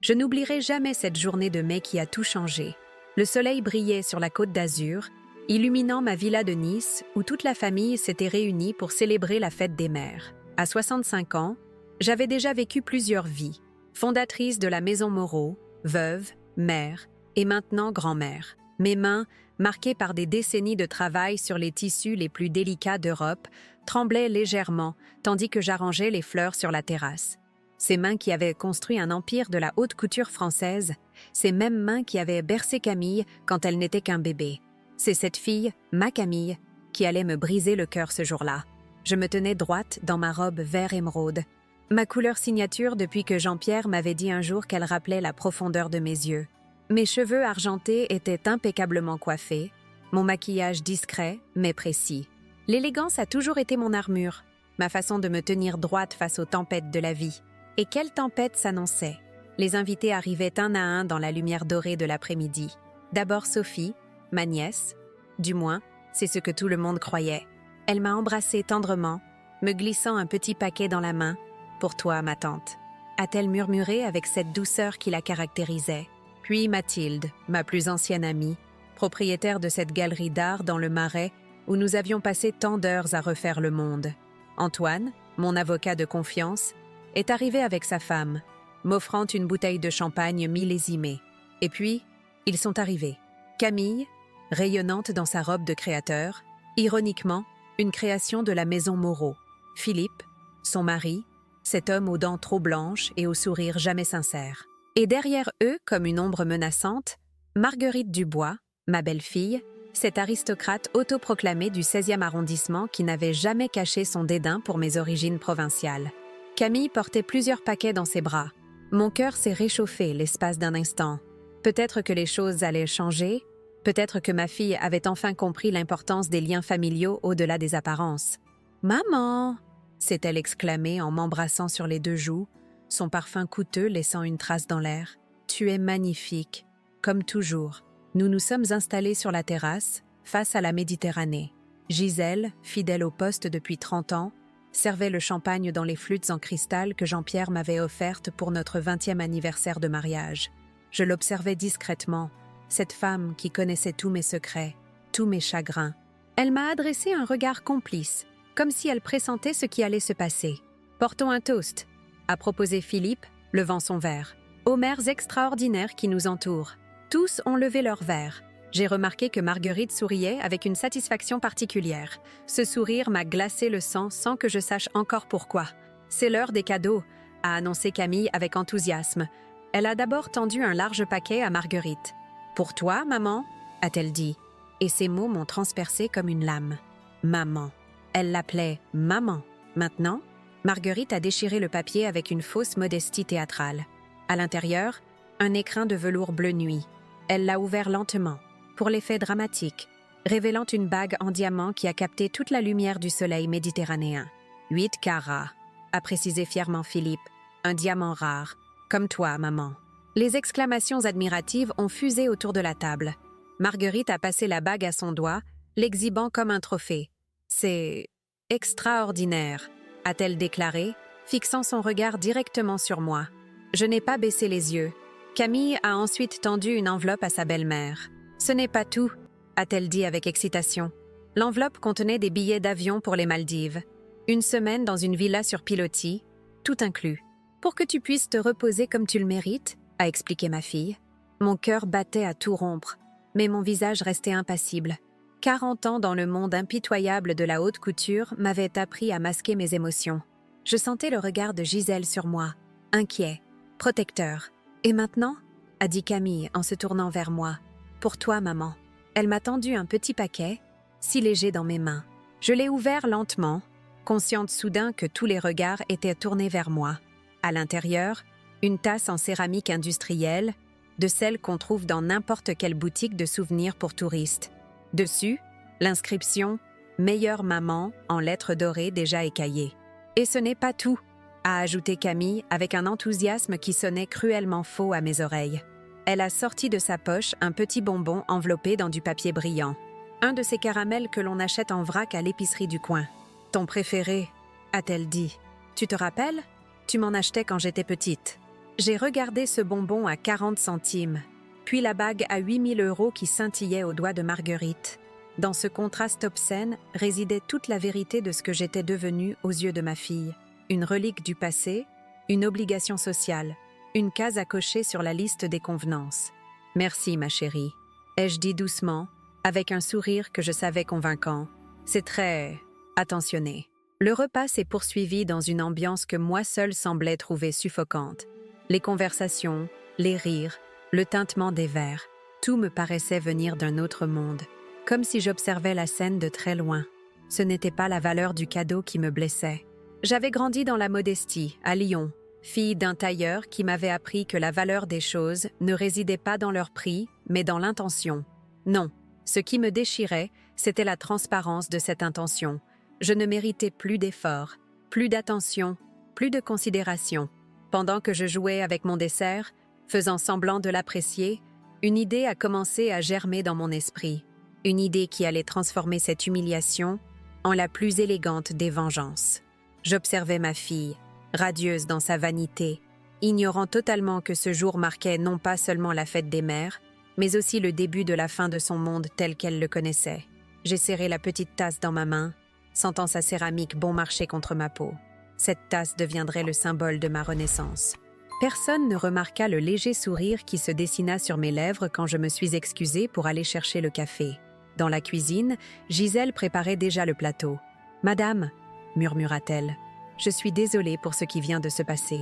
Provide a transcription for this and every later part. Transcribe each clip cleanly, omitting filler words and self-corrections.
Je n'oublierai jamais cette journée de mai qui a tout changé. Le soleil brillait sur la Côte d'Azur, illuminant ma villa de Nice où toute la famille s'était réunie pour célébrer la fête des mères. À 65 ans, j'avais déjà vécu plusieurs vies. Fondatrice de la Maison Moreau, veuve, mère et maintenant grand-mère. Mes mains, marquées par des décennies de travail sur les tissus les plus délicats d'Europe, tremblaient légèrement tandis que j'arrangeais les fleurs sur la terrasse. Ces mains qui avaient construit un empire de la haute couture française, ces mêmes mains qui avaient bercé Camille quand elle n'était qu'un bébé. C'est cette fille, ma Camille, qui allait me briser le cœur ce jour-là. Je me tenais droite dans ma robe vert émeraude, ma couleur signature depuis que Jean-Pierre m'avait dit un jour qu'elle rappelait la profondeur de mes yeux. Mes cheveux argentés étaient impeccablement coiffés, mon maquillage discret mais précis. L'élégance a toujours été mon armure, ma façon de me tenir droite face aux tempêtes de la vie. Et quelle tempête s'annonçait! Les invités arrivaient un à un dans la lumière dorée de l'après-midi. D'abord Sophie, ma nièce. Du moins, c'est ce que tout le monde croyait. Elle m'a embrassée tendrement, me glissant un petit paquet dans la main. « Pour toi, ma tante », a-t-elle murmuré avec cette douceur qui la caractérisait. Puis Mathilde, ma plus ancienne amie, propriétaire de cette galerie d'art dans le Marais où nous avions passé tant d'heures à refaire le monde. Antoine, mon avocat de confiance, est arrivé avec sa femme, m'offrant une bouteille de champagne millésimée. Et puis, ils sont arrivés. Camille, rayonnante dans sa robe de créateur, ironiquement, une création de la Maison Moreau. Philippe, son mari, cet homme aux dents trop blanches et au sourire jamais sincère. Et derrière eux, comme une ombre menaçante, Marguerite Dubois, ma belle-fille, cette aristocrate autoproclamée du 16e arrondissement qui n'avait jamais caché son dédain pour mes origines provinciales. Camille portait plusieurs paquets dans ses bras. Mon cœur s'est réchauffé l'espace d'un instant. Peut-être que les choses allaient changer, peut-être que ma fille avait enfin compris l'importance des liens familiaux au-delà des apparences. « Maman !» s'est-elle exclamée en m'embrassant sur les deux joues, son parfum coûteux laissant une trace dans l'air. « Tu es magnifique, comme toujours. » Nous nous sommes installés sur la terrasse, face à la Méditerranée. Gisèle, fidèle au poste depuis 30 ans, servait le champagne dans les flûtes en cristal que Jean-Pierre m'avait offertes pour notre 20e anniversaire de mariage. Je l'observais discrètement, cette femme qui connaissait tous mes secrets, tous mes chagrins. Elle m'a adressé un regard complice, comme si elle pressentait ce qui allait se passer. « Portons un toast », a proposé Philippe, levant son verre. « Aux mères extraordinaires qui nous entourent. » Tous ont levé leur verre. J'ai remarqué que Marguerite souriait avec une satisfaction particulière. Ce sourire m'a glacé le sang sans que je sache encore pourquoi. « C'est l'heure des cadeaux », a annoncé Camille avec enthousiasme. Elle a d'abord tendu un large paquet à Marguerite. « Pour toi, maman ?» a-t-elle dit. Et ces mots m'ont transpercé comme une lame. Maman. Elle l'appelait maman. Maintenant, Marguerite a déchiré le papier avec une fausse modestie théâtrale. À l'intérieur, un écrin de velours bleu nuit. Elle l'a ouvert lentement, pour l'effet dramatique, révélant une bague en diamant qui a capté toute la lumière du soleil méditerranéen. 8 carats, a précisé fièrement Philippe. Un diamant rare, comme toi, maman. Les exclamations admiratives ont fusé autour de la table. Marguerite a passé la bague à son doigt, l'exhibant comme un trophée. « C'est extraordinaire », a-t-elle déclaré, fixant son regard directement sur moi. Je n'ai pas baissé les yeux. Camille a ensuite tendu une enveloppe à sa belle-mère. « Ce n'est pas tout », a-t-elle dit avec excitation. L'enveloppe contenait des billets d'avion pour les Maldives. Une semaine dans une villa sur pilotis, tout inclus. « Pour que tu puisses te reposer comme tu le mérites », a expliqué ma fille. Mon cœur battait à tout rompre, mais mon visage restait impassible. 40 ans dans le monde impitoyable de la haute couture m'avaient appris à masquer mes émotions. Je sentais le regard de Gisèle sur moi, inquiet, protecteur. « Et maintenant ?» a dit Camille en se tournant vers moi. « Pour toi, maman. » Elle m'a tendu un petit paquet, si léger dans mes mains. Je l'ai ouvert lentement, consciente soudain que tous les regards étaient tournés vers moi. À l'intérieur, une tasse en céramique industrielle, de celles qu'on trouve dans n'importe quelle boutique de souvenirs pour touristes. Dessus, l'inscription « Meilleure maman » en lettres dorées déjà écaillées. Et ce n'est pas tout, a ajouté Camille avec un enthousiasme qui sonnait cruellement faux à mes oreilles. Elle a sorti de sa poche un petit bonbon enveloppé dans du papier brillant. Un de ces caramels que l'on achète en vrac à l'épicerie du coin. « Ton préféré », a-t-elle dit. « Tu te rappelles ? Tu m'en achetais quand j'étais petite. » J'ai regardé ce bonbon à 40 centimes, puis la bague à 8 000 € qui scintillait au doigt de Marguerite. Dans ce contraste obscène résidait toute la vérité de ce que j'étais devenue aux yeux de ma fille. Une relique du passé, une obligation sociale, une case à cocher sur la liste des convenances. « Merci, ma chérie », ai-je dit doucement, avec un sourire que je savais convaincant. C'est très attentionné. Le repas s'est poursuivi dans une ambiance que moi seule semblais trouver suffocante. Les conversations, les rires, le tintement des verres, tout me paraissait venir d'un autre monde, comme si j'observais la scène de très loin. Ce n'était pas la valeur du cadeau qui me blessait. J'avais grandi dans la modestie, à Lyon, fille d'un tailleur qui m'avait appris que la valeur des choses ne résidait pas dans leur prix, mais dans l'intention. Non, ce qui me déchirait, c'était la transparence de cette intention. Je ne méritais plus d'efforts, plus d'attention, plus de considération. Pendant que je jouais avec mon dessert, faisant semblant de l'apprécier, une idée a commencé à germer dans mon esprit. Une idée qui allait transformer cette humiliation en la plus élégante des vengeances. J'observais ma fille, radieuse dans sa vanité, ignorant totalement que ce jour marquait non pas seulement la fête des mères, mais aussi le début de la fin de son monde tel qu'elle le connaissait. J'ai serré la petite tasse dans ma main, sentant sa céramique bon marché contre ma peau. Cette tasse deviendrait le symbole de ma renaissance. Personne ne remarqua le léger sourire qui se dessina sur mes lèvres quand je me suis excusée pour aller chercher le café. Dans la cuisine, Gisèle préparait déjà le plateau. « Madame » murmura-t-elle, « je suis désolée pour ce qui vient de se passer. »«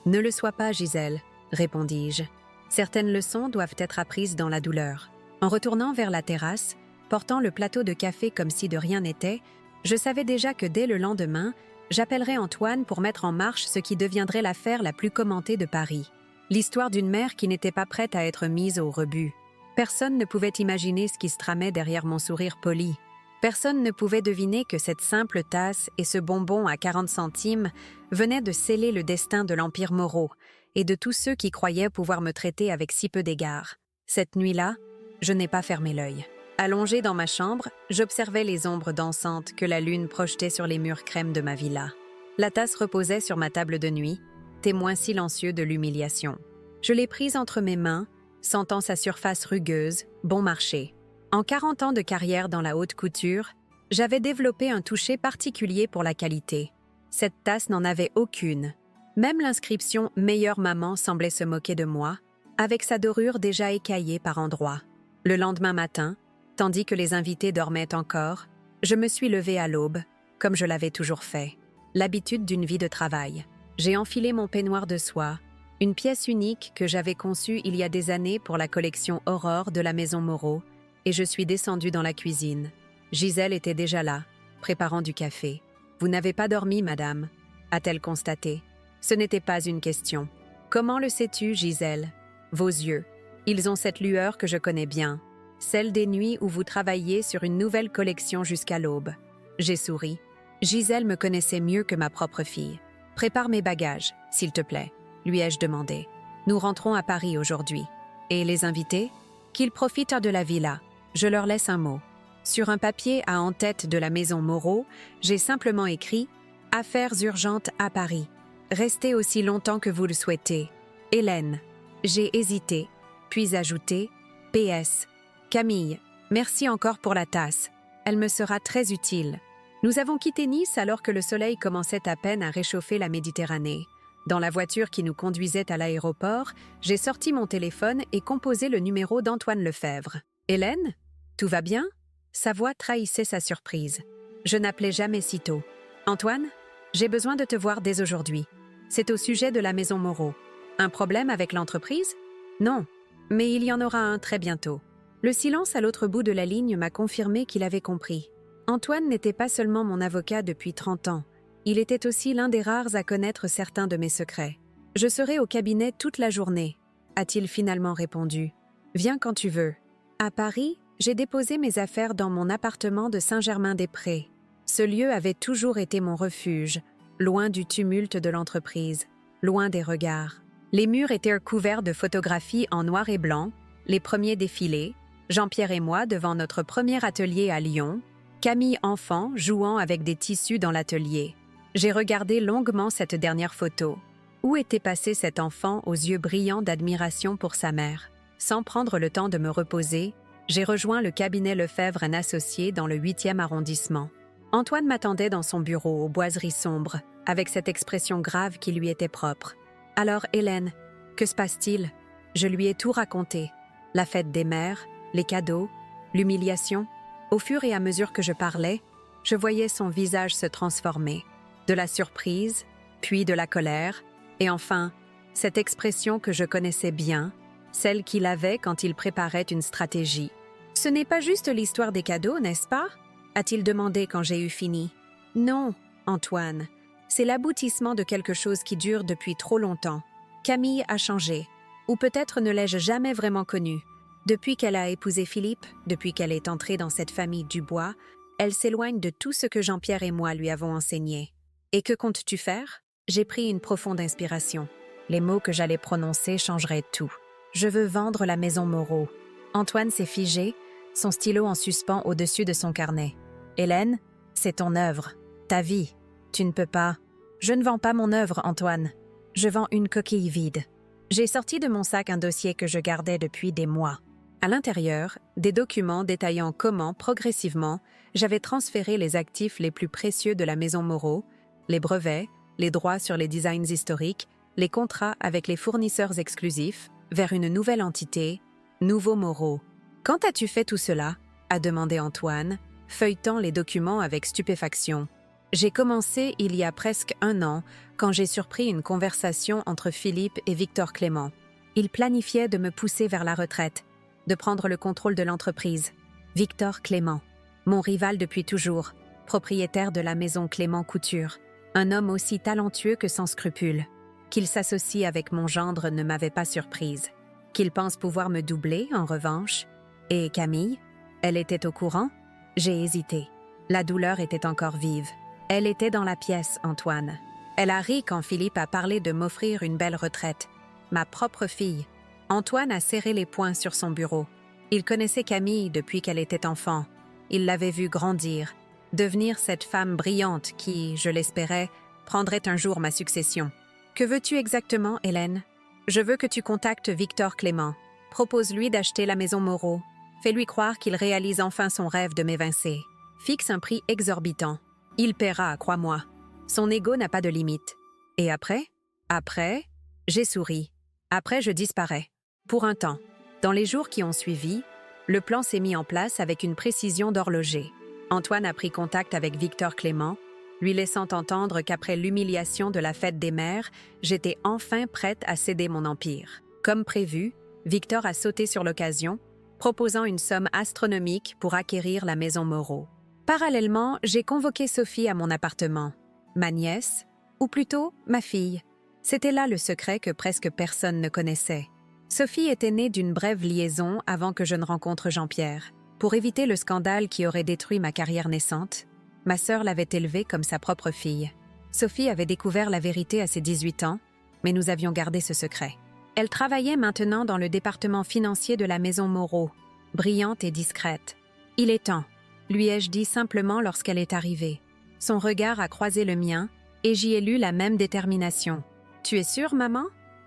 Ne le sois pas, Gisèle, » répondis-je. « Certaines leçons doivent être apprises dans la douleur. » En retournant vers la terrasse, portant le plateau de café comme si de rien n'était, je savais déjà que dès le lendemain, j'appellerais Antoine pour mettre en marche ce qui deviendrait l'affaire la plus commentée de Paris. L'histoire d'une mère qui n'était pas prête à être mise au rebut. Personne ne pouvait imaginer ce qui se tramait derrière mon sourire poli. Personne ne pouvait deviner que cette simple tasse et ce bonbon à 40 centimes venaient de sceller le destin de l'Empire Moreau et de tous ceux qui croyaient pouvoir me traiter avec si peu d'égards. Cette nuit-là, je n'ai pas fermé l'œil. Allongée dans ma chambre, j'observais les ombres dansantes que la lune projetait sur les murs crème de ma villa. La tasse reposait sur ma table de nuit, témoin silencieux de l'humiliation. Je l'ai prise entre mes mains, sentant sa surface rugueuse, bon marché. En 40 ans de carrière dans la haute couture, j'avais développé un toucher particulier pour la qualité. Cette tasse n'en avait aucune. Même l'inscription « Meilleure maman » semblait se moquer de moi, avec sa dorure déjà écaillée par endroits. Le lendemain matin, tandis que les invités dormaient encore, je me suis levée à l'aube, comme je l'avais toujours fait. L'habitude d'une vie de travail. J'ai enfilé mon peignoir de soie, une pièce unique que j'avais conçue il y a des années pour la collection Aurore de la Maison Moreau, et je suis descendue dans la cuisine. Gisèle était déjà là, préparant du café. « Vous n'avez pas dormi, madame ?» a-t-elle constaté. Ce n'était pas une question. « Comment le sais-tu, Gisèle ?» Vos yeux. Ils ont cette lueur que je connais bien. Celle des nuits où vous travailliez sur une nouvelle collection jusqu'à l'aube. J'ai souri. Gisèle me connaissait mieux que ma propre fille. « Prépare mes bagages, s'il te plaît, » lui ai-je demandé. « Nous rentrons à Paris aujourd'hui. Et les invités ? Qu'ils profitent de la villa. Je leur laisse un mot. » Sur un papier à en-tête de la maison Moreau, j'ai simplement écrit « Affaires urgentes à Paris. Restez aussi longtemps que vous le souhaitez. Hélène. » J'ai hésité, puis ajouté « PS. Camille, merci encore pour la tasse. Elle me sera très utile. » Nous avons quitté Nice alors que le soleil commençait à peine à réchauffer la Méditerranée. Dans la voiture qui nous conduisait à l'aéroport, j'ai sorti mon téléphone et composé le numéro d'Antoine Lefebvre. « Hélène ? Tout va bien ?» Sa voix trahissait sa surprise. Je n'appelais jamais si tôt. « Antoine, j'ai besoin de te voir dès aujourd'hui. C'est au sujet de la maison Moreau. Un problème avec l'entreprise ? Non, mais il y en aura un très bientôt. » Le silence à l'autre bout de la ligne m'a confirmé qu'il avait compris. Antoine n'était pas seulement mon avocat depuis 30 ans, il était aussi l'un des rares à connaître certains de mes secrets. « Je serai au cabinet toute la journée, » a-t-il finalement répondu. « Viens quand tu veux. » À Paris, j'ai déposé mes affaires dans mon appartement de Saint-Germain-des-Prés. Ce lieu avait toujours été mon refuge, loin du tumulte de l'entreprise, loin des regards. Les murs étaient recouverts de photographies en noir et blanc, les premiers défilés, Jean-Pierre et moi devant notre premier atelier à Lyon, Camille enfant jouant avec des tissus dans l'atelier. J'ai regardé longuement cette dernière photo. Où était passé cet enfant aux yeux brillants d'admiration pour sa mère? Sans prendre le temps de me reposer, j'ai rejoint le cabinet Lefebvre & Associés dans le 8e arrondissement. Antoine m'attendait dans son bureau aux boiseries sombres, avec cette expression grave qui lui était propre. « Alors, Hélène, que se passe-t-il » Je lui ai tout raconté. La fête des mères, les cadeaux, l'humiliation. Au fur et à mesure que je parlais, je voyais son visage se transformer. De la surprise, puis de la colère, et enfin, cette expression que je connaissais bien, celle qu'il avait quand il préparait une stratégie. « Ce n'est pas juste l'histoire des cadeaux, n'est-ce pas » a-t-il demandé quand j'ai eu fini. « Non, Antoine, c'est l'aboutissement de quelque chose qui dure depuis trop longtemps. Camille a changé, ou peut-être ne l'ai-je jamais vraiment connue. Depuis qu'elle a épousé Philippe, depuis qu'elle est entrée dans cette famille Dubois, elle s'éloigne de tout ce que Jean-Pierre et moi lui avons enseigné. Et que comptes-tu faire » J'ai pris une profonde inspiration. Les mots que j'allais prononcer changeraient tout. Je veux vendre la maison Moreau. Antoine s'est figé, son stylo en suspens au-dessus de son carnet. Hélène, c'est ton œuvre, ta vie. Tu ne peux pas. Je ne vends pas mon œuvre, Antoine. Je vends une coquille vide. J'ai sorti de mon sac un dossier que je gardais depuis des mois. À l'intérieur, des documents détaillant comment, progressivement, j'avais transféré les actifs les plus précieux de la maison Moreau, les brevets, les droits sur les designs historiques, les contrats avec les fournisseurs exclusifs, vers une nouvelle entité, Nouveau Moreau. « Quand as-tu fait tout cela » a demandé Antoine, feuilletant les documents avec stupéfaction. J'ai commencé il y a presque 1 an, quand j'ai surpris une conversation entre Philippe et Victor Clément. Ils planifiaient de me pousser vers la retraite, de prendre le contrôle de l'entreprise. Victor Clément, mon rival depuis toujours, propriétaire de la maison Clément Couture, un homme aussi talentueux que sans scrupules. Qu'il s'associe avec mon gendre ne m'avait pas surprise. Qu'il pense pouvoir me doubler, en revanche. Et Camille, elle était au courant? J'ai hésité. La douleur était encore vive. Elle était dans la pièce, Antoine. Elle a ri quand Philippe a parlé de m'offrir une belle retraite. Ma propre fille. Antoine a serré les poings sur son bureau. Il connaissait Camille depuis qu'elle était enfant. Il l'avait vue grandir, devenir cette femme brillante qui, je l'espérais, prendrait un jour ma succession. Que veux-tu exactement, Hélène? Je veux que tu contactes Victor Clément. Propose-lui d'acheter la maison Moreau. Fais-lui croire qu'il réalise enfin son rêve de m'évincer. Fixe un prix exorbitant. Il paiera, crois-moi. Son ego n'a pas de limite. Et après? Après, j'ai souri. Après, je disparais. Pour un temps. Dans les jours qui ont suivi, le plan s'est mis en place avec une précision d'horloger. Antoine a pris contact avec Victor Clément, lui laissant entendre qu'après l'humiliation de la fête des mères, j'étais enfin prête à céder mon empire. Comme prévu, Victor a sauté sur l'occasion, proposant une somme astronomique pour acquérir la maison Moreau. Parallèlement, j'ai convoqué Sophie à mon appartement. Ma nièce, ou plutôt ma fille. C'était là le secret que presque personne ne connaissait. Sophie était née d'une brève liaison avant que je ne rencontre Jean-Pierre. Pour éviter le scandale qui aurait détruit ma carrière naissante, ma sœur l'avait élevée comme sa propre fille. Sophie avait découvert la vérité à ses 18 ans, mais nous avions gardé ce secret. Elle travaillait maintenant dans le département financier de la maison Moreau, brillante et discrète. « Il est temps », lui ai-je dit simplement lorsqu'elle est arrivée. Son regard a croisé le mien et j'y ai lu la même détermination. « Tu es sûre, maman ?»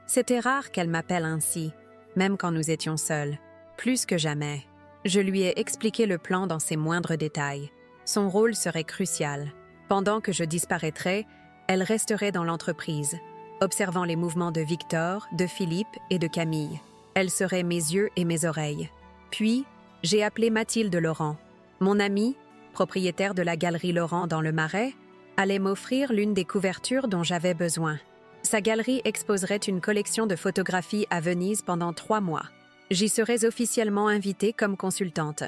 C'était rare qu'elle m'appelle ainsi, même quand nous étions seuls. Plus que jamais. Je lui ai expliqué le plan dans ses moindres détails. Son rôle serait crucial. Pendant que je disparaîtrais, elle resterait dans l'entreprise, observant les mouvements de Victor, de Philippe et de Camille. Elle serait mes yeux et mes oreilles. Puis, j'ai appelé Mathilde Laurent. Mon amie, propriétaire de la galerie Laurent dans le Marais, allait m'offrir l'une des couvertures dont j'avais besoin. Sa galerie exposerait une collection de photographies à Venise pendant 3 mois. J'y serais officiellement invitée comme consultante.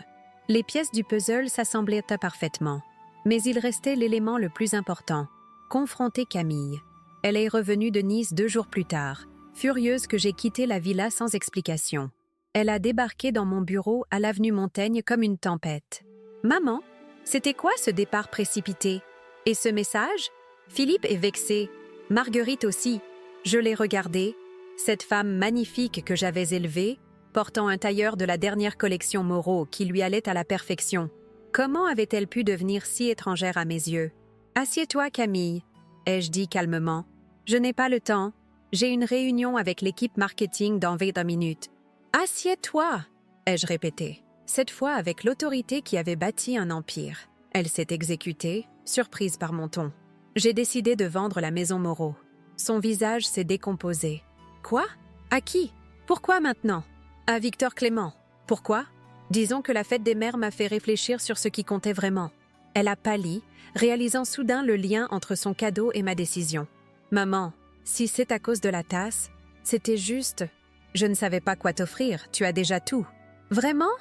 Les pièces du puzzle s'assemblaient parfaitement. Mais il restait l'élément le plus important, confronter Camille. Elle est revenue de Nice 2 jours plus tard, furieuse que j'ai quitté la villa sans explication. Elle a débarqué dans mon bureau à l'avenue Montaigne comme une tempête. « Maman, c'était quoi ce départ précipité? Et ce message? » Philippe est vexé. Marguerite aussi. Je l'ai regardée, cette femme magnifique que j'avais élevée, portant un tailleur de la dernière collection Moreau qui lui allait à la perfection. Comment avait-elle pu devenir si étrangère à mes yeux? « Assieds-toi, Camille, » ai-je dit calmement. « Je n'ai pas le temps. J'ai une réunion avec l'équipe marketing dans 20 minutes. Assieds-toi, ai-je répété, cette fois avec l'autorité qui avait bâti un empire. Elle s'est exécutée, surprise par mon ton. J'ai décidé de vendre la maison Moreau. Son visage s'est décomposé. Quoi? À qui? Pourquoi maintenant? À Victor Clément. Pourquoi? Disons que la fête des mères m'a fait réfléchir sur ce qui comptait vraiment. Elle a pâli, réalisant soudain le lien entre son cadeau et ma décision. Maman, si c'est à cause de la tasse, c'était juste... Je ne savais pas quoi t'offrir, tu as déjà tout. Vraiment?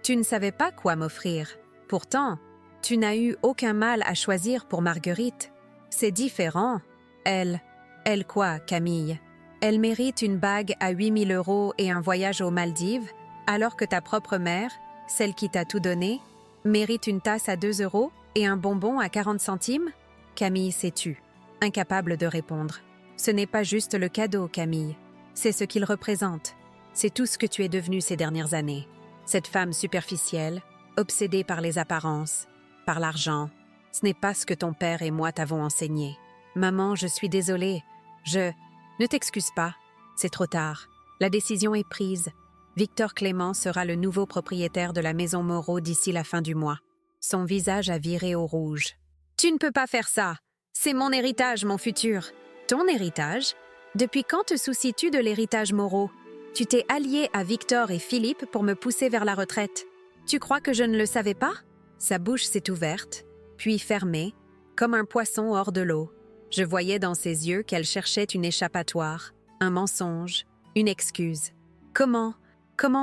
Tu ne savais pas quoi m'offrir. Pourtant, tu n'as eu aucun mal à choisir pour Marguerite. C'est différent. Elle quoi, Camille? Elle mérite une bague à 8 000 € et un voyage aux Maldives, alors que ta propre mère, celle qui t'a tout donné, mérite une tasse à 2 € et un bonbon à 40 centimes? Camille s'est tue, incapable de répondre. Ce n'est pas juste le cadeau, Camille. C'est ce qu'il représente. C'est tout ce que tu es devenue ces dernières années. Cette femme superficielle, obsédée par les apparences, par l'argent. Ce n'est pas ce que ton père et moi t'avons enseigné. Maman, je suis désolée. Ne t'excuse pas. C'est trop tard. La décision est prise. Victor Clément sera le nouveau propriétaire de la maison Moreau d'ici la fin du mois. Son visage a viré au rouge. Tu ne peux pas faire ça. C'est mon héritage, mon futur. Ton héritage? Depuis quand te soucies-tu de l'héritage Moreau? Tu t'es allié à Victor et Philippe pour me pousser vers la retraite. Tu crois que je ne le savais pas? Sa bouche s'est ouverte, puis fermée, comme un poisson hors de l'eau. Je voyais dans ses yeux qu'elle cherchait une échappatoire, un mensonge, une excuse. Comment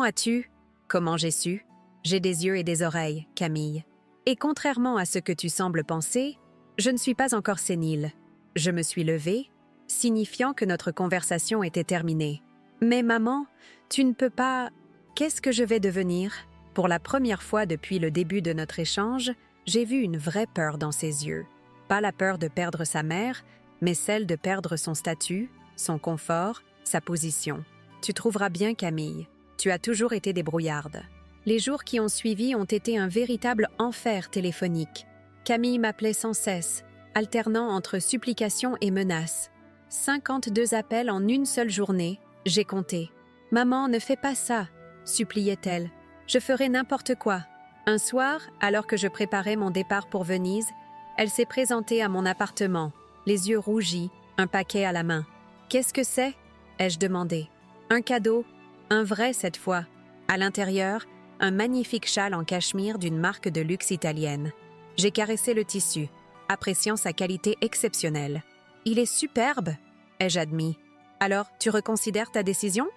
as-tu? Comment j'ai su? J'ai des yeux et des oreilles, Camille. Et contrairement à ce que tu sembles penser, je ne suis pas encore sénile. Je me suis levée, signifiant que notre conversation était terminée. Mais maman, tu ne peux pas... Qu'est-ce que je vais devenir? Pour la première fois depuis le début de notre échange, j'ai vu une vraie peur dans ses yeux. Pas la peur de perdre sa mère, mais celle de perdre son statut, son confort, sa position. Tu trouveras bien, Camille. Tu as toujours été débrouillarde. Les jours qui ont suivi ont été un véritable enfer téléphonique. Camille m'appelait sans cesse, alternant entre supplications et menaces. 52 appels en une seule journée, j'ai compté. « Maman, ne fais pas ça !» suppliait-elle. « Je ferai n'importe quoi. » Un soir, alors que je préparais mon départ pour Venise, elle s'est présentée à mon appartement, les yeux rougis, un paquet à la main. « Qu'est-ce que c'est ?» ai-je demandé. « Un cadeau, un vrai cette fois. À l'intérieur, un magnifique châle en cachemire d'une marque de luxe italienne. J'ai caressé le tissu, appréciant sa qualité exceptionnelle. « Il est superbe !» ai-je admis. « Alors, tu reconsidères ta décision ?»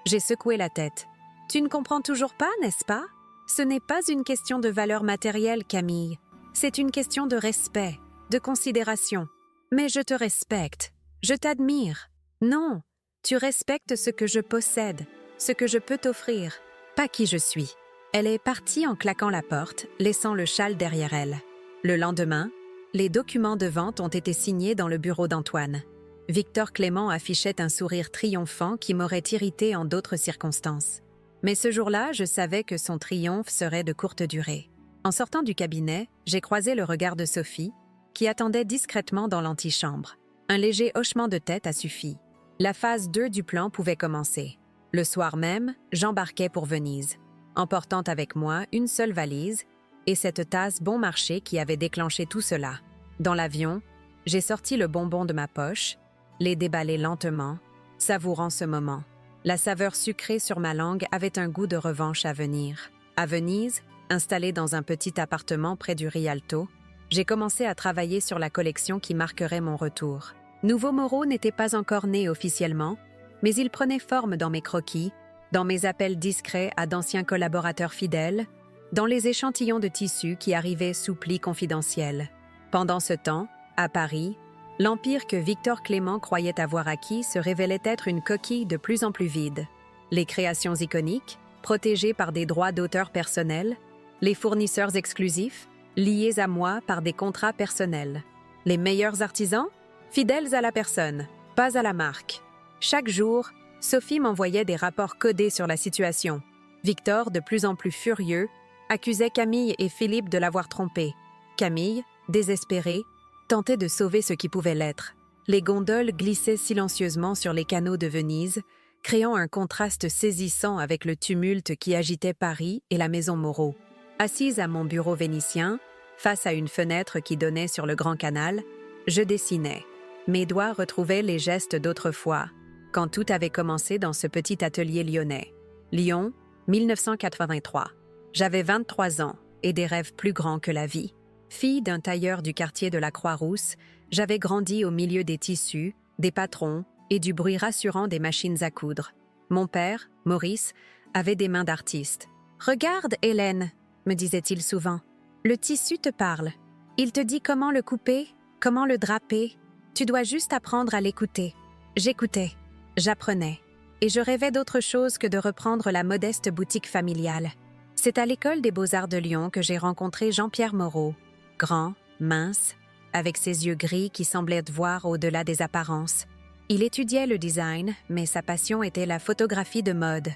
J'ai secoué la tête. « Tu ne comprends toujours pas, n'est-ce pas? Ce n'est pas une question de valeur matérielle, Camille. C'est une question de respect, de considération. Mais je te respecte. Je t'admire. Non, tu respectes ce que je possède, ce que je peux t'offrir, pas qui je suis. » Elle est partie en claquant la porte, laissant le châle derrière elle. Le lendemain, les documents de vente ont été signés dans le bureau d'Antoine. Victor Clément affichait un sourire triomphant qui m'aurait irrité en d'autres circonstances. Mais ce jour-là, je savais que son triomphe serait de courte durée. En sortant du cabinet, j'ai croisé le regard de Sophie, qui attendait discrètement dans l'antichambre. Un léger hochement de tête a suffi. La phase 2 du plan pouvait commencer. Le soir même, j'embarquais pour Venise, emportant avec moi une seule valise et cette tasse bon marché qui avait déclenché tout cela. Dans l'avion, j'ai sorti le bonbon de ma poche, l'ai déballé lentement, savourant ce moment. La saveur sucrée sur ma langue avait un goût de revanche à venir. À Venise, installée dans un petit appartement près du Rialto, j'ai commencé à travailler sur la collection qui marquerait mon retour. Nouveau Moreau n'était pas encore né officiellement, mais il prenait forme dans mes croquis, dans mes appels discrets à d'anciens collaborateurs fidèles, dans les échantillons de tissus qui arrivaient sous pli confidentiel. Pendant ce temps, à Paris, l'empire que Victor Clément croyait avoir acquis se révélait être une coquille de plus en plus vide. Les créations iconiques, protégées par des droits d'auteur personnels, les fournisseurs exclusifs, liés à moi par des contrats personnels. Les meilleurs artisans, fidèles à la personne, pas à la marque. Chaque jour, Sophie m'envoyait des rapports codés sur la situation. Victor, de plus en plus furieux, accusait Camille et Philippe de l'avoir trompé. Camille, désespérée, tentait de sauver ce qui pouvait l'être. Les gondoles glissaient silencieusement sur les canaux de Venise, créant un contraste saisissant avec le tumulte qui agitait Paris et la maison Moreau. Assise à mon bureau vénitien, face à une fenêtre qui donnait sur le Grand Canal, je dessinais. Mes doigts retrouvaient les gestes d'autrefois, quand tout avait commencé dans ce petit atelier lyonnais. Lyon, 1983. J'avais 23 ans et des rêves plus grands que la vie. Fille d'un tailleur du quartier de la Croix-Rousse, j'avais grandi au milieu des tissus, des patrons et du bruit rassurant des machines à coudre. Mon père, Maurice, avait des mains d'artiste. « Regarde, Hélène », me disait-il souvent. « Le tissu te parle. Il te dit comment le couper, comment le draper. Tu dois juste apprendre à l'écouter. » J'écoutais, j'apprenais, et je rêvais d'autre chose que de reprendre la modeste boutique familiale. C'est à l'École des Beaux-Arts de Lyon que j'ai rencontré Jean-Pierre Moreau, grand, mince, avec ses yeux gris qui semblaient voir au-delà des apparences. Il étudiait le design, mais sa passion était la photographie de mode.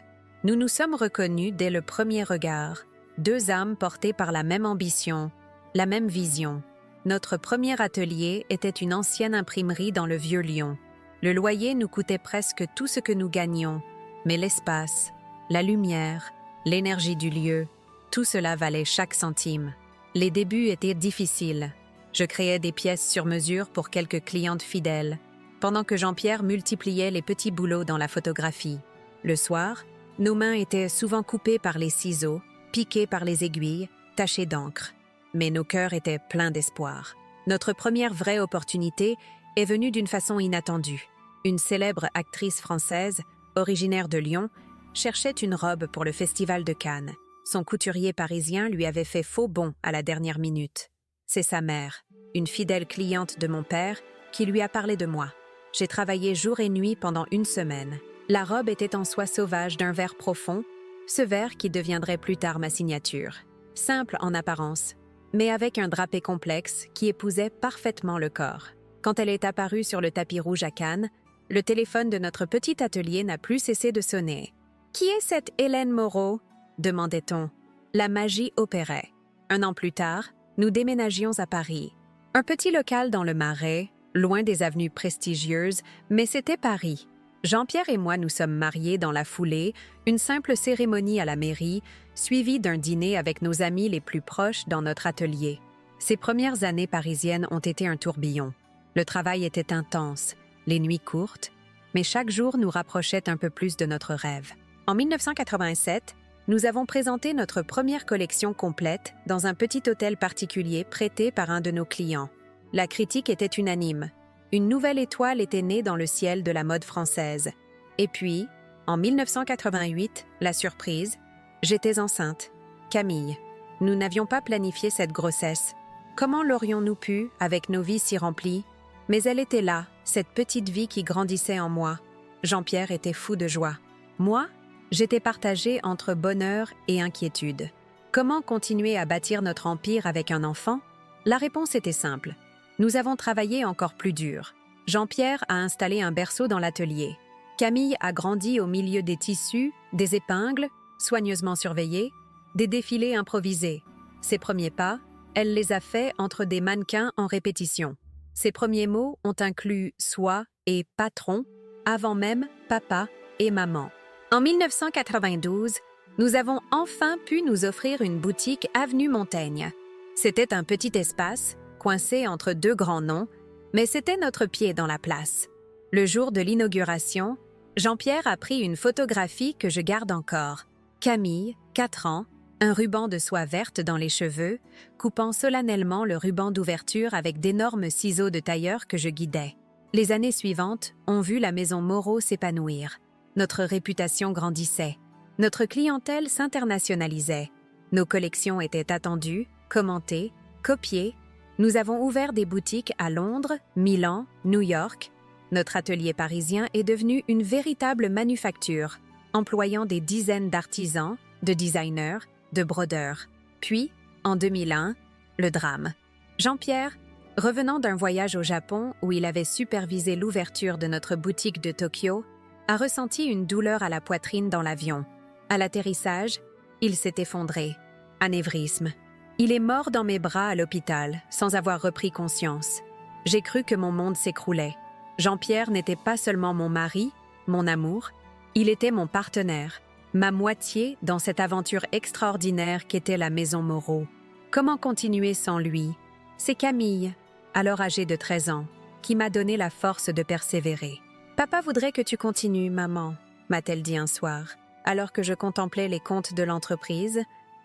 Nous nous sommes reconnus dès le premier regard, deux âmes portées par la même ambition, la même vision. Notre premier atelier était une ancienne imprimerie dans le Vieux-Lyon. Le loyer nous coûtait presque tout ce que nous gagnions, mais l'espace, la lumière, l'énergie du lieu, tout cela valait chaque centime. Les débuts étaient difficiles. Je créais des pièces sur mesure pour quelques clientes fidèles, pendant que Jean-Pierre multipliait les petits boulots dans la photographie. Le soir, nos mains étaient souvent coupées par les ciseaux, piquées par les aiguilles, tachées d'encre. Mais nos cœurs étaient pleins d'espoir. Notre première vraie opportunité est venue d'une façon inattendue. Une célèbre actrice française, originaire de Lyon, cherchait une robe pour le Festival de Cannes. Son couturier parisien lui avait fait faux bond à la dernière minute. C'est sa mère, une fidèle cliente de mon père, qui lui a parlé de moi. J'ai travaillé jour et nuit pendant une semaine. La robe était en soie sauvage d'un vert profond, ce vert qui deviendrait plus tard ma signature. Simple en apparence, mais avec un drapé complexe qui épousait parfaitement le corps. Quand elle est apparue sur le tapis rouge à Cannes, le téléphone de notre petit atelier n'a plus cessé de sonner. « Qui est cette Hélène Moreau ?» demandait-on. La magie opérait. Un an plus tard, nous déménagions à Paris. Un petit local dans le Marais, loin des avenues prestigieuses, mais c'était Paris. Jean-Pierre et moi nous sommes mariés dans la foulée, une simple cérémonie à la mairie, suivie d'un dîner avec nos amis les plus proches dans notre atelier. Ces premières années parisiennes ont été un tourbillon. Le travail était intense, les nuits courtes, mais chaque jour nous rapprochait un peu plus de notre rêve. En 1987, nous avons présenté notre première collection complète dans un petit hôtel particulier prêté par un de nos clients. La critique était unanime. Une nouvelle étoile était née dans le ciel de la mode française. Et puis, en 1988, la surprise, j'étais enceinte. Camille. Nous n'avions pas planifié cette grossesse. Comment l'aurions-nous pu, avec nos vies si remplies? Mais elle était là, cette petite vie qui grandissait en moi. Jean-Pierre était fou de joie. Moi, j'étais partagée entre bonheur et inquiétude. Comment continuer à bâtir notre empire avec un enfant? La réponse était simple. Nous avons travaillé encore plus dur. Jean-Pierre a installé un berceau dans l'atelier. Camille a grandi au milieu des tissus, des épingles, soigneusement surveillées, des défilés improvisés. Ses premiers pas, elle les a faits entre des mannequins en répétition. Ses premiers mots ont inclus « soi » et « patron » avant même « papa » et « maman ». En 1992, nous avons enfin pu nous offrir une boutique avenue Montaigne. C'était un petit espace, coincé entre deux grands noms, mais c'était notre pied dans la place. Le jour de l'inauguration, Jean-Pierre a pris une photographie que je garde encore. Camille, 4 ans, un ruban de soie verte dans les cheveux, coupant solennellement le ruban d'ouverture avec d'énormes ciseaux de tailleur que je guidais. Les années suivantes ont vu la maison Moreau s'épanouir. Notre réputation grandissait. Notre clientèle s'internationalisait. Nos collections étaient attendues, commentées, copiées. Nous avons ouvert des boutiques à Londres, Milan, New York. Notre atelier parisien est devenu une véritable manufacture, employant des dizaines d'artisans, de designers, de brodeurs. Puis, en 2001, le drame. Jean-Pierre, revenant d'un voyage au Japon où il avait supervisé l'ouverture de notre boutique de Tokyo, a ressenti une douleur à la poitrine dans l'avion. À l'atterrissage, il s'est effondré. Anévrisme. Il est mort dans mes bras à l'hôpital, sans avoir repris conscience. J'ai cru que mon monde s'écroulait. Jean-Pierre n'était pas seulement mon mari, mon amour, il était mon partenaire, ma moitié dans cette aventure extraordinaire qu'était la Maison Moreau. Comment continuer sans lui? C'est Camille, alors âgée de 13 ans, qui m'a donné la force de persévérer. « Papa voudrait que tu continues, maman », m'a-t-elle dit un soir, alors que je contemplais les comptes de l'entreprise,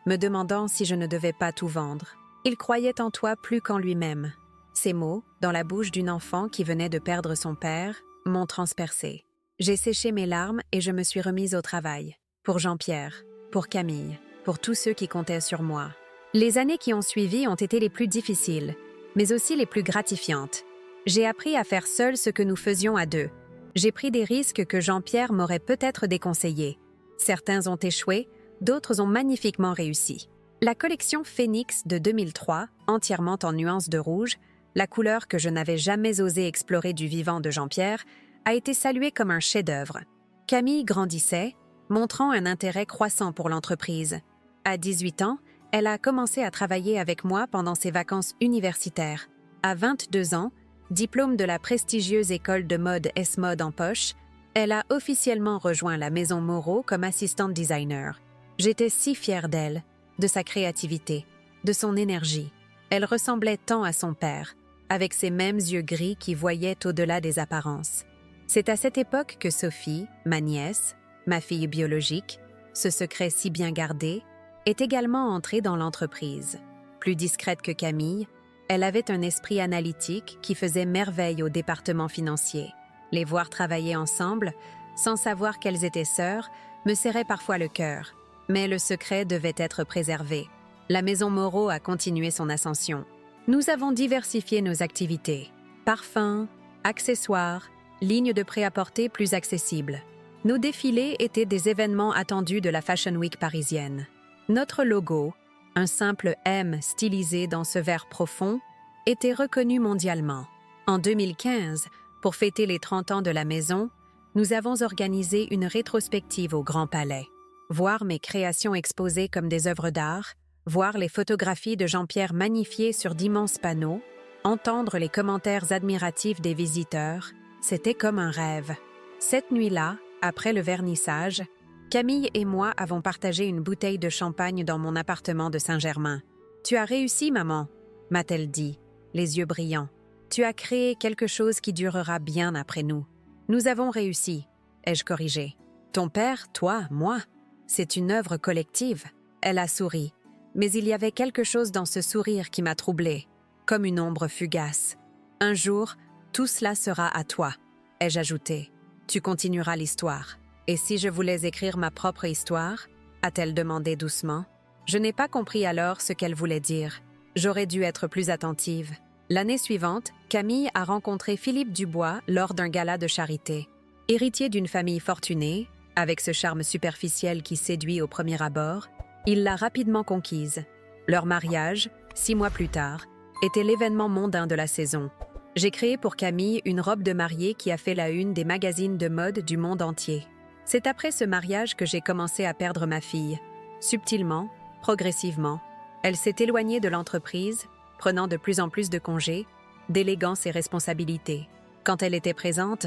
me demandant si je ne devais pas tout vendre. Il croyait en toi plus qu'en lui-même. Ces mots, dans la bouche d'une enfant qui venait de perdre son père, m'ont transpercée. J'ai séché mes larmes et je me suis remise au travail. Pour Jean-Pierre, pour Camille, pour tous ceux qui comptaient sur moi. Les années qui ont suivi ont été les plus difficiles, mais aussi les plus gratifiantes. J'ai appris à faire seul ce que nous faisions à deux. J'ai pris des risques que Jean-Pierre m'aurait peut-être déconseillés. Certains ont échoué, d'autres ont magnifiquement réussi. La collection Phoenix de 2003, entièrement en nuances de rouge, la couleur que je n'avais jamais osé explorer du vivant de Jean-Pierre, a été saluée comme un chef-d'œuvre. Camille grandissait, montrant un intérêt croissant pour l'entreprise. À 18 ans, elle a commencé à travailler avec moi pendant ses vacances universitaires. À 22 ans, diplôme de la prestigieuse école de mode S-Mode en poche, elle a officiellement rejoint la Maison Moreau comme assistante designer. J'étais si fière d'elle, de sa créativité, de son énergie. Elle ressemblait tant à son père, avec ses mêmes yeux gris qui voyaient au-delà des apparences. C'est à cette époque que Sophie, ma nièce, ma fille biologique, ce secret si bien gardé, est également entrée dans l'entreprise. Plus discrète que Camille, elle avait un esprit analytique qui faisait merveille au département financier. Les voir travailler ensemble, sans savoir qu'elles étaient sœurs, me serrait parfois le cœur. Mais le secret devait être préservé. La Maison Moreau a continué son ascension. Nous avons diversifié nos activités. Parfums, accessoires, lignes de prêt-à-porter plus accessibles. Nos défilés étaient des événements attendus de la Fashion Week parisienne. Notre logo, un simple M stylisé dans ce vert profond, était reconnu mondialement. En 2015, pour fêter les 30 ans de la maison, nous avons organisé une rétrospective au Grand Palais. Voir mes créations exposées comme des œuvres d'art, voir les photographies de Jean-Pierre magnifiées sur d'immenses panneaux, entendre les commentaires admiratifs des visiteurs, c'était comme un rêve. Cette nuit-là, après le vernissage, Camille et moi avons partagé une bouteille de champagne dans mon appartement de Saint-Germain. « Tu as réussi, maman », m'a-t-elle dit, les yeux brillants. « Tu as créé quelque chose qui durera bien après nous. »« Nous avons réussi », ai-je corrigé. « Ton père, toi, moi, c'est une œuvre collective. » Elle a souri, mais il y avait quelque chose dans ce sourire qui m'a troublée, comme une ombre fugace. « Un jour, tout cela sera à toi, » ai-je ajouté. « Tu continueras l'histoire. » « Et si je voulais écrire ma propre histoire ?» a-t-elle demandé doucement. Je n'ai pas compris alors ce qu'elle voulait dire. J'aurais dû être plus attentive. L'année suivante, Camille a rencontré Philippe Dubois lors d'un gala de charité. Héritier d'une famille fortunée, avec ce charme superficiel qui séduit au premier abord, il l'a rapidement conquise. Leur mariage, 6 mois plus tard, était l'événement mondain de la saison. J'ai créé pour Camille une robe de mariée qui a fait la une des magazines de mode du monde entier. C'est après ce mariage que j'ai commencé à perdre ma fille. Subtilement, progressivement, elle s'est éloignée de l'entreprise, prenant de plus en plus de congés, déléguant ses responsabilités. Quand elle était présente,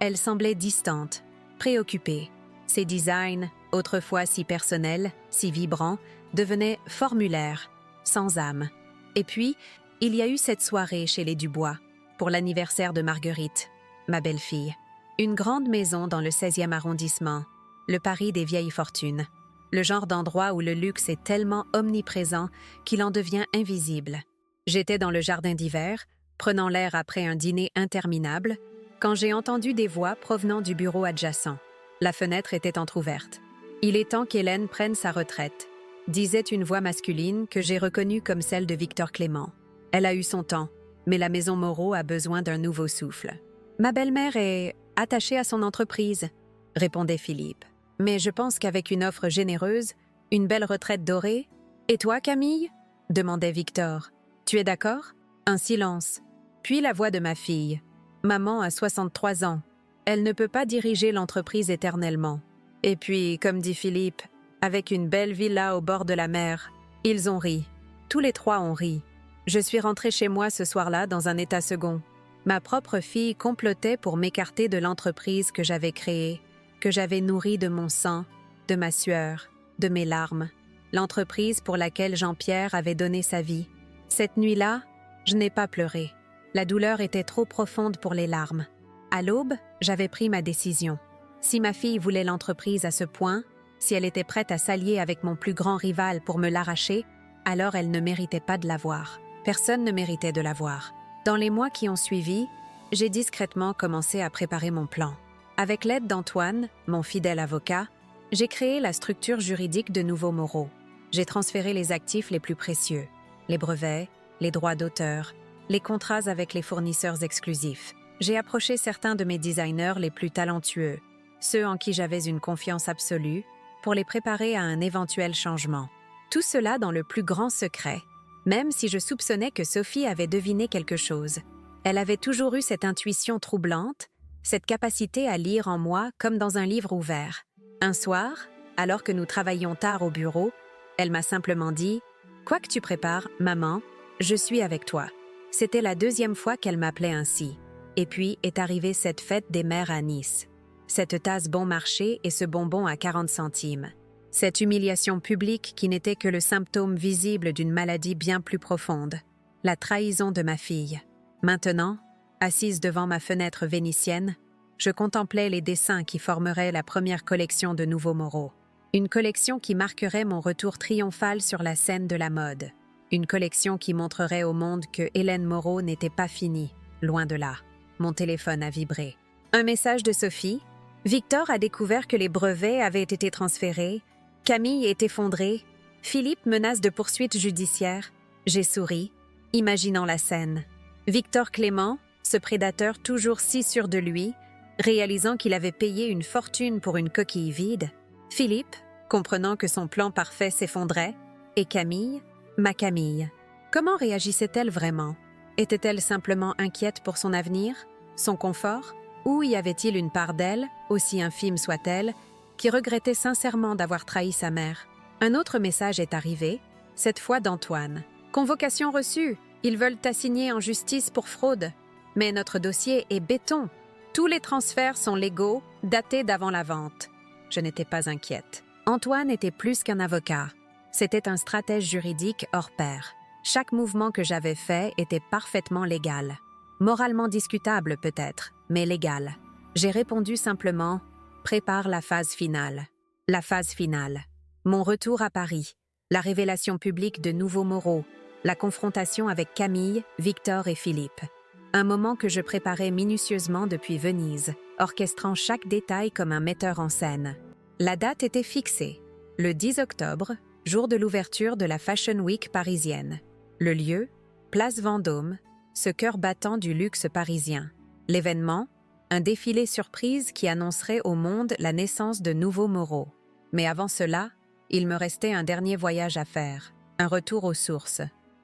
elle semblait distante, préoccupée. Ses designs, autrefois si personnels, si vibrants, devenaient formulaires, sans âme. Et puis, il y a eu cette soirée chez les Dubois, pour l'anniversaire de Marguerite, ma belle-fille. Une grande maison dans le 16e arrondissement, le Paris des vieilles fortunes. Le genre d'endroit où le luxe est tellement omniprésent qu'il en devient invisible. J'étais dans le jardin d'hiver, prenant l'air après un dîner interminable, quand j'ai entendu des voix provenant du bureau adjacent. La fenêtre était entr'ouverte. « Il est temps qu'Hélène prenne sa retraite », disait une voix masculine que j'ai reconnue comme celle de Victor Clément. Elle a eu son temps, mais la Maison Moreau a besoin d'un nouveau souffle. « Ma belle-mère est attachée à son entreprise », répondait Philippe. « Mais je pense qu'avec une offre généreuse, une belle retraite dorée… »« Et toi, Camille ?» demandait Victor. « Tu es d'accord ?» Un silence. Puis la voix de ma fille. « Maman a 63 ans. Elle ne peut pas diriger l'entreprise éternellement. Et puis, comme dit Philippe, avec une belle villa au bord de la mer. » Ils ont ri. Tous les trois ont ri. Je suis rentrée chez moi ce soir-là dans un état second. Ma propre fille complotait pour m'écarter de l'entreprise que j'avais créée, que j'avais nourrie de mon sang, de ma sueur, de mes larmes, l'entreprise pour laquelle Jean-Pierre avait donné sa vie. Cette nuit-là, je n'ai pas pleuré. La douleur était trop profonde pour les larmes. À l'aube, j'avais pris ma décision. Si ma fille voulait l'entreprise à ce point, si elle était prête à s'allier avec mon plus grand rival pour me l'arracher, alors elle ne méritait pas de l'avoir. Personne ne méritait de l'avoir. Dans les mois qui ont suivi, j'ai discrètement commencé à préparer mon plan. Avec l'aide d'Antoine, mon fidèle avocat, j'ai créé la structure juridique de Nouveau Moreau. J'ai transféré les actifs les plus précieux, les brevets, les droits d'auteur, les contrats avec les fournisseurs exclusifs. J'ai approché certains de mes designers les plus talentueux, ceux en qui j'avais une confiance absolue, pour les préparer à un éventuel changement. Tout cela dans le plus grand secret, même si je soupçonnais que Sophie avait deviné quelque chose. Elle avait toujours eu cette intuition troublante, cette capacité à lire en moi comme dans un livre ouvert. Un soir, alors que nous travaillions tard au bureau, elle m'a simplement dit « Quoi que tu prépares, maman, je suis avec toi ». C'était la deuxième fois qu'elle m'appelait ainsi. Et puis est arrivée cette fête des mères à Nice. Cette tasse bon marché et ce bonbon à 40 centimes. Cette humiliation publique qui n'était que le symptôme visible d'une maladie bien plus profonde. La trahison de ma fille. Maintenant, assise devant ma fenêtre vénitienne, je contemplais les dessins qui formeraient la première collection de Nouveau Moreau. Une collection qui marquerait mon retour triomphal sur la scène de la mode. Une collection qui montrerait au monde que Hélène Moreau n'était pas finie, loin de là. Mon téléphone a vibré. Un message de Sophie. Victor a découvert que les brevets avaient été transférés. Camille est effondrée. Philippe menace de poursuite judiciaire. J'ai souri, imaginant la scène. Victor Clément, ce prédateur toujours si sûr de lui, réalisant qu'il avait payé une fortune pour une coquille vide. Philippe, comprenant que son plan parfait s'effondrait. Et Camille, ma Camille. Comment réagissait-elle vraiment? Était-elle simplement inquiète pour son avenir, son confort? Ou y avait-il une part d'elle, aussi infime soit-elle, qui regrettait sincèrement d'avoir trahi sa mère? Un autre message est arrivé, cette fois d'Antoine. « Convocation reçue, ils veulent t'assigner en justice pour fraude. Mais notre dossier est béton. Tous les transferts sont légaux, datés d'avant la vente. » Je n'étais pas inquiète. Antoine était plus qu'un avocat. C'était un stratège juridique hors pair. Chaque mouvement que j'avais fait était parfaitement légal. Moralement discutable peut-être, mais légal. J'ai répondu simplement « Prépare la phase finale ». La phase finale. Mon retour à Paris. La révélation publique de Nouveau Moreau. La confrontation avec Camille, Victor et Philippe. Un moment que je préparais minutieusement depuis Venise, orchestrant chaque détail comme un metteur en scène. La date était fixée. Le 10 octobre, jour de l'ouverture de la Fashion Week parisienne. Le lieu, Place Vendôme, ce cœur battant du luxe parisien. L'événement, un défilé surprise qui annoncerait au monde la naissance de Nouveau Moreau. Mais avant cela, il me restait un dernier voyage à faire, un retour aux sources.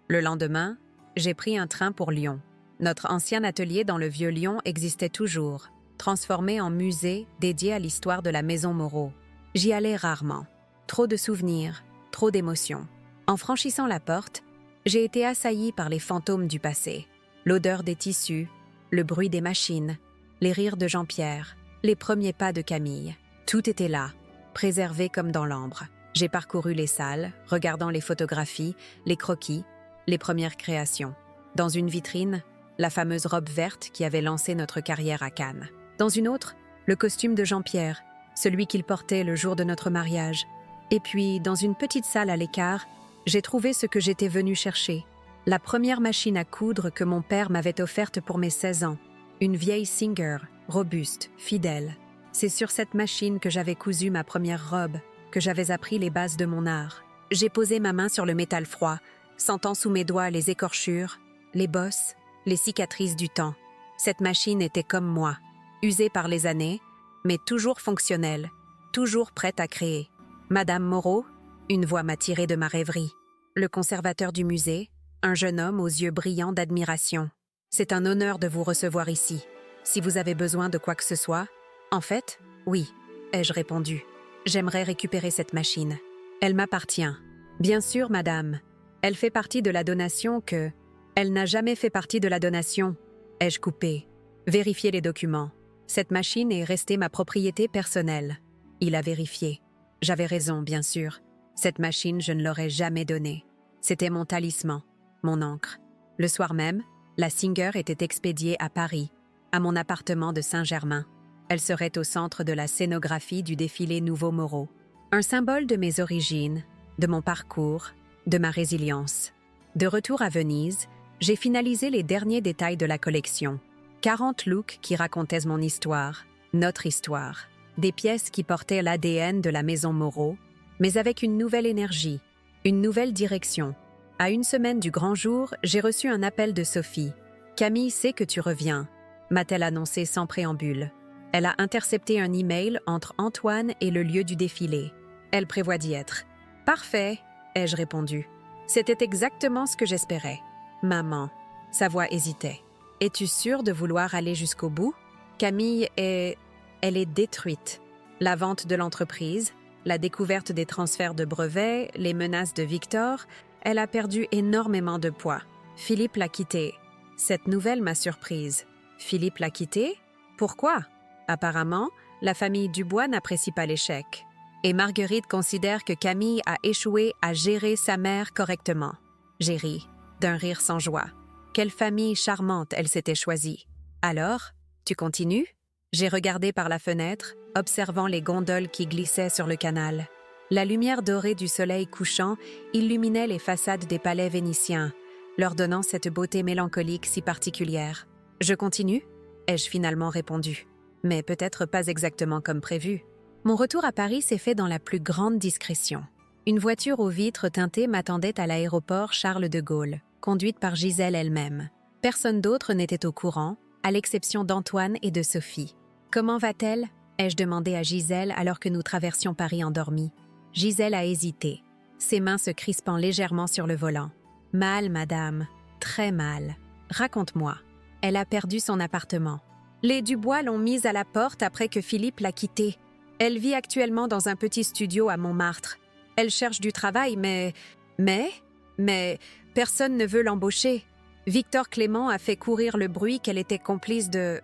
Le lendemain, j'ai pris un train pour Lyon. Notre ancien atelier dans le Vieux Lyon existait toujours, transformé en musée dédié à l'histoire de la maison Moreau. J'y allais rarement. Trop de souvenirs, trop d'émotions. En franchissant la porte, j'ai été assaillie par les fantômes du passé. L'odeur des tissus, le bruit des machines, les rires de Jean-Pierre, les premiers pas de Camille. Tout était là, préservé comme dans l'ambre. J'ai parcouru les salles, regardant les photographies, les croquis, les premières créations. Dans une vitrine, la fameuse robe verte qui avait lancé notre carrière à Cannes. Dans une autre, le costume de Jean-Pierre, celui qu'il portait le jour de notre mariage. Et puis, dans une petite salle à l'écart, j'ai trouvé ce que j'étais venue chercher. La première machine à coudre que mon père m'avait offerte pour mes 16 ans. Une vieille Singer, robuste, fidèle. C'est sur cette machine que j'avais cousu ma première robe, que j'avais appris les bases de mon art. J'ai posé ma main sur le métal froid, sentant sous mes doigts les écorchures, les bosses, les cicatrices du temps. Cette machine était comme moi, usée par les années, mais toujours fonctionnelle, toujours prête à créer. Madame Moreau, une voix m'a tiré de ma rêverie. Le conservateur du musée, un jeune homme aux yeux brillants d'admiration. C'est un honneur de vous recevoir ici. Si vous avez besoin de quoi que ce soit, en fait, oui, ai-je répondu. J'aimerais récupérer cette machine. Elle m'appartient. Bien sûr, madame. Elle fait partie de la donation que... Elle n'a jamais fait partie de la donation. Ai-je coupé? Vérifié les documents. Cette machine est restée ma propriété personnelle. Il a vérifié. J'avais raison, bien sûr. Cette machine, je ne l'aurais jamais donnée. C'était mon talisman, mon encre. Le soir même, la Singer était expédiée à Paris, à mon appartement de Saint-Germain. Elle serait au centre de la scénographie du défilé Nouveau Moreau. Un symbole de mes origines, de mon parcours, de ma résilience. De retour à Venise, j'ai finalisé les derniers détails de la collection. 40 looks qui racontaient mon histoire, notre histoire. Des pièces qui portaient l'ADN de la maison Moreau, mais avec une nouvelle énergie, une nouvelle direction. À une semaine du grand jour, j'ai reçu un appel de Sophie. « Camille sait que tu reviens », m'a-t-elle annoncé sans préambule. Elle a intercepté un email entre Antoine et le lieu du défilé. Elle prévoit d'y être. « Parfait », ai-je répondu. C'était exactement ce que j'espérais. « Maman », sa voix hésitait. « Es-tu sûre de vouloir aller jusqu'au bout ? Camille est... Elle est détruite. La vente de l'entreprise, la découverte des transferts de brevets, les menaces de Victor, elle a perdu énormément de poids. Philippe l'a quittée. Cette nouvelle m'a surprise. Philippe l'a quittée ? Pourquoi ? Apparemment, la famille Dubois n'apprécie pas l'échec. Et Marguerite considère que Camille a échoué à gérer sa mère correctement. J'ai ri, d'un rire sans joie. Quelle famille charmante elle s'était choisie. Alors, tu continues ? J'ai regardé par la fenêtre, observant les gondoles qui glissaient sur le canal. La lumière dorée du soleil couchant illuminait les façades des palais vénitiens, leur donnant cette beauté mélancolique si particulière. « Je continue ?» ai-je finalement répondu. Mais peut-être pas exactement comme prévu. Mon retour à Paris s'est fait dans la plus grande discrétion. Une voiture aux vitres teintées m'attendait à l'aéroport Charles de Gaulle, conduite par Gisèle elle-même. Personne d'autre n'était au courant, à l'exception d'Antoine et de Sophie. « Comment va-t-elle » ai-je demandé à Gisèle alors que nous traversions Paris endormis. Gisèle a hésité, ses mains se crispant légèrement sur le volant. « Mal, madame, très mal. Raconte-moi. » Elle a perdu son appartement. Les Dubois l'ont mise à la porte après que Philippe l'a quittée. Elle vit actuellement dans un petit studio à Montmartre. Elle cherche du travail, mais personne ne veut l'embaucher. Victor Clément a fait courir le bruit qu'elle était complice de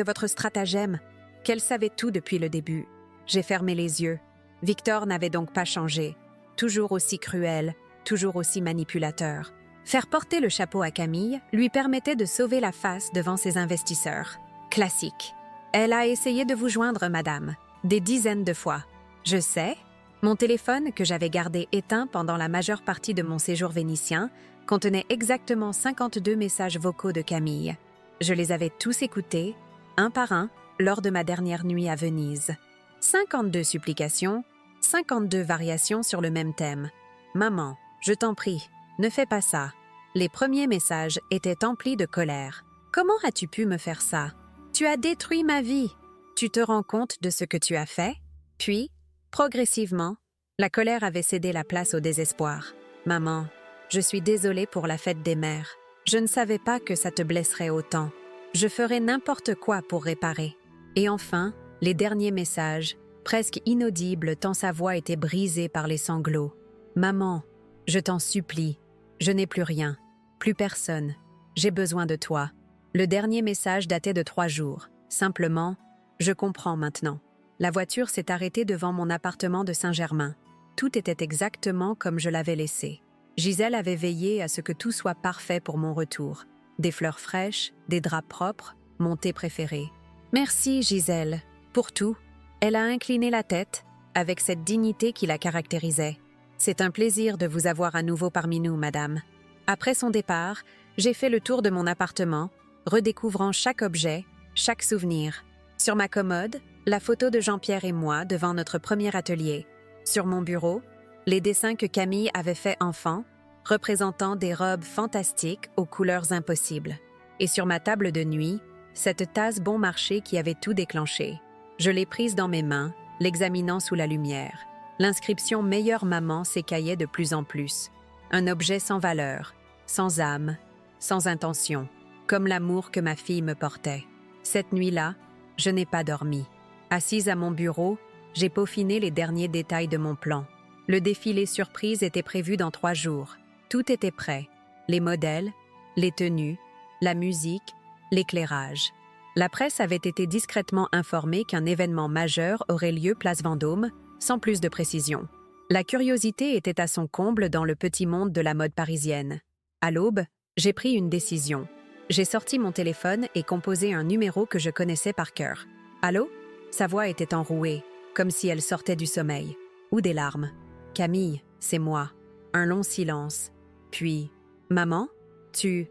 votre stratagème, qu'elle savait tout depuis le début. J'ai fermé les yeux. Victor n'avait donc pas changé. Toujours aussi cruel, toujours aussi manipulateur. Faire porter le chapeau à Camille lui permettait de sauver la face devant ses investisseurs. Classique. Elle a essayé de vous joindre, madame, des dizaines de fois. Je sais. Mon téléphone, que j'avais gardé éteint pendant la majeure partie de mon séjour vénitien, contenait exactement 52 messages vocaux de Camille. Je les avais tous écoutés, un par un, lors de ma dernière nuit à Venise. 52 supplications, 52 variations sur le même thème. « Maman, je t'en prie, ne fais pas ça. » Les premiers messages étaient emplis de colère. « Comment as-tu pu me faire ça? Tu as détruit ma vie. Tu te rends compte de ce que tu as fait? » Puis, progressivement, la colère avait cédé la place au désespoir. « Maman, je suis désolée pour la fête des mères. Je ne savais pas que ça te blesserait autant. Je ferai n'importe quoi pour réparer. » Et enfin, les derniers messages, presque inaudibles tant sa voix était brisée par les sanglots. « Maman, je t'en supplie, je n'ai plus rien, plus personne. J'ai besoin de toi. » Le dernier message datait de 3 jours. Simplement, « Je comprends maintenant. » La voiture s'est arrêtée devant mon appartement de Saint-Germain. Tout était exactement comme je l'avais laissé. Gisèle avait veillé à ce que tout soit parfait pour mon retour. Des fleurs fraîches, des draps propres, mon thé préféré. « Merci, Gisèle, pour tout. » Elle a incliné la tête, avec cette dignité qui la caractérisait. « C'est un plaisir de vous avoir à nouveau parmi nous, madame. » Après son départ, j'ai fait le tour de mon appartement, redécouvrant chaque objet, chaque souvenir. Sur ma commode, la photo de Jean-Pierre et moi devant notre premier atelier. Sur mon bureau, les dessins que Camille avait faits enfant, représentant des robes fantastiques aux couleurs impossibles. Et sur ma table de nuit, cette tasse bon marché qui avait tout déclenché. Je l'ai prise dans mes mains, l'examinant sous la lumière. L'inscription « Meilleure maman » s'écaillait de plus en plus. Un objet sans valeur, sans âme, sans intention, comme l'amour que ma fille me portait. Cette nuit-là, je n'ai pas dormi. Assise à mon bureau, j'ai peaufiné les derniers détails de mon plan. Le défilé surprise était prévu dans 3 jours. Tout était prêt. Les modèles, les tenues, la musique, L'éclairage. La presse avait été discrètement informée qu'un événement majeur aurait lieu place Vendôme, sans plus de précision. La curiosité était à son comble dans le petit monde de la mode parisienne. À l'aube, j'ai pris une décision. J'ai sorti mon téléphone et composé un numéro que je connaissais par cœur. Allô? Sa voix était enrouée, comme si elle sortait du sommeil. Ou des larmes. Camille, c'est moi. Un long silence. Puis, maman? Tu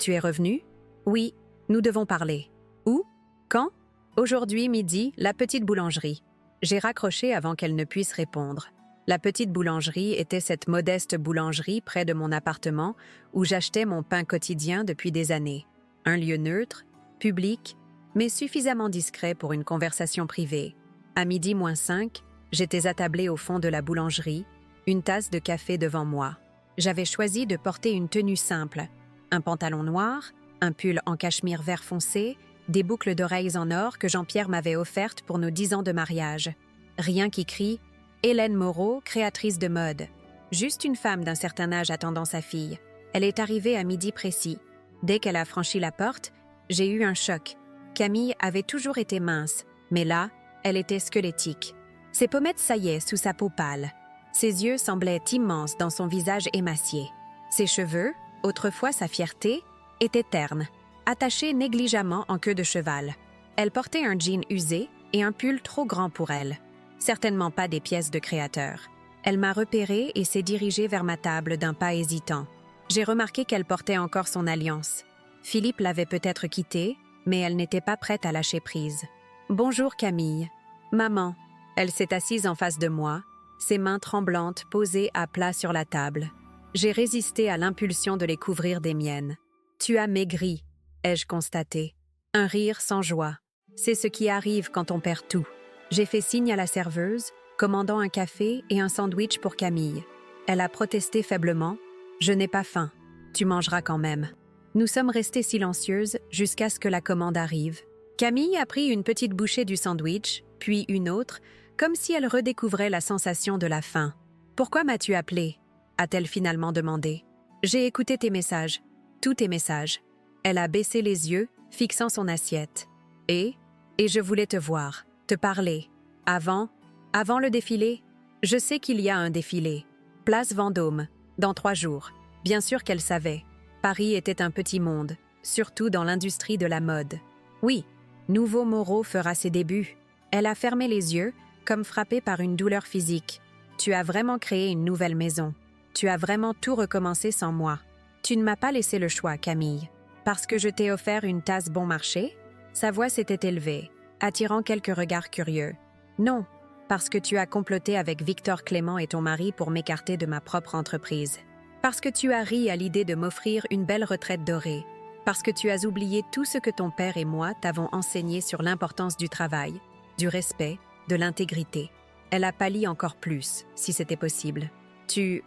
es revenue? Oui, nous devons parler. Où? Quand? Aujourd'hui midi, la petite boulangerie. J'ai raccroché avant qu'elle ne puisse répondre. La petite boulangerie était cette modeste boulangerie près de mon appartement où j'achetais mon pain quotidien depuis des années. Un lieu neutre, public, mais suffisamment discret pour une conversation privée. À 12:05, j'étais attablée au fond de la boulangerie, une tasse de café devant moi. J'avais choisi de porter une tenue simple, un pantalon noir, un pull en cachemire vert foncé, des boucles d'oreilles en or que Jean-Pierre m'avait offertes pour nos 10 ans de mariage. Rien qui crie « Hélène Moreau, créatrice de mode ». Juste une femme d'un certain âge attendant sa fille. Elle est arrivée à midi précis. Dès qu'elle a franchi la porte, j'ai eu un choc. Camille avait toujours été mince, mais là, elle était squelettique. Ses pommettes saillaient sous sa peau pâle. Ses yeux semblaient immenses dans son visage émacié. Ses cheveux, autrefois sa fierté, étaient ternes, attachés négligemment en queue de cheval. Elle portait un jean usé et un pull trop grand pour elle. Certainement pas des pièces de créateur. Elle m'a repérée et s'est dirigée vers ma table d'un pas hésitant. J'ai remarqué qu'elle portait encore son alliance. Philippe l'avait peut-être quittée, mais elle n'était pas prête à lâcher prise. « Bonjour Camille. »« Maman. » Elle s'est assise en face de moi, ses mains tremblantes posées à plat sur la table. J'ai résisté à l'impulsion de les couvrir des miennes. « Tu as maigri, » ai-je constaté. Un rire sans joie. C'est ce qui arrive quand on perd tout. J'ai fait signe à la serveuse, commandant un café et un sandwich pour Camille. Elle a protesté faiblement. « Je n'ai pas faim. Tu mangeras quand même. » Nous sommes restées silencieuses jusqu'à ce que la commande arrive. Camille a pris une petite bouchée du sandwich, puis une autre, comme si elle redécouvrait la sensation de la faim. « Pourquoi m'as-tu appelée » a-t-elle finalement demandé. « J'ai écouté tes messages. Tous tes messages. » Elle a baissé les yeux, fixant son assiette. « Et je voulais te voir, te parler. Avant le défilé? Je sais qu'il y a un défilé. Place Vendôme, dans 3 jours. » Bien sûr qu'elle savait. Paris était un petit monde, surtout dans l'industrie de la mode. Oui, Nouveau Moreau fera ses débuts. Elle a fermé les yeux, comme frappée par une douleur physique. Tu as vraiment créé une nouvelle maison. Tu as vraiment tout recommencé sans moi. Tu ne m'as pas laissé le choix, Camille. Parce que je t'ai offert une tasse bon marché? Sa voix s'était élevée, attirant quelques regards curieux. Non, parce que tu as comploté avec Victor Clément et ton mari pour m'écarter de ma propre entreprise. Parce que tu as ri à l'idée de m'offrir une belle retraite dorée. Parce que tu as oublié tout ce que ton père et moi t'avons enseigné sur l'importance du travail, du respect, de l'intégrité. Elle a pâli encore plus, si c'était possible. Tu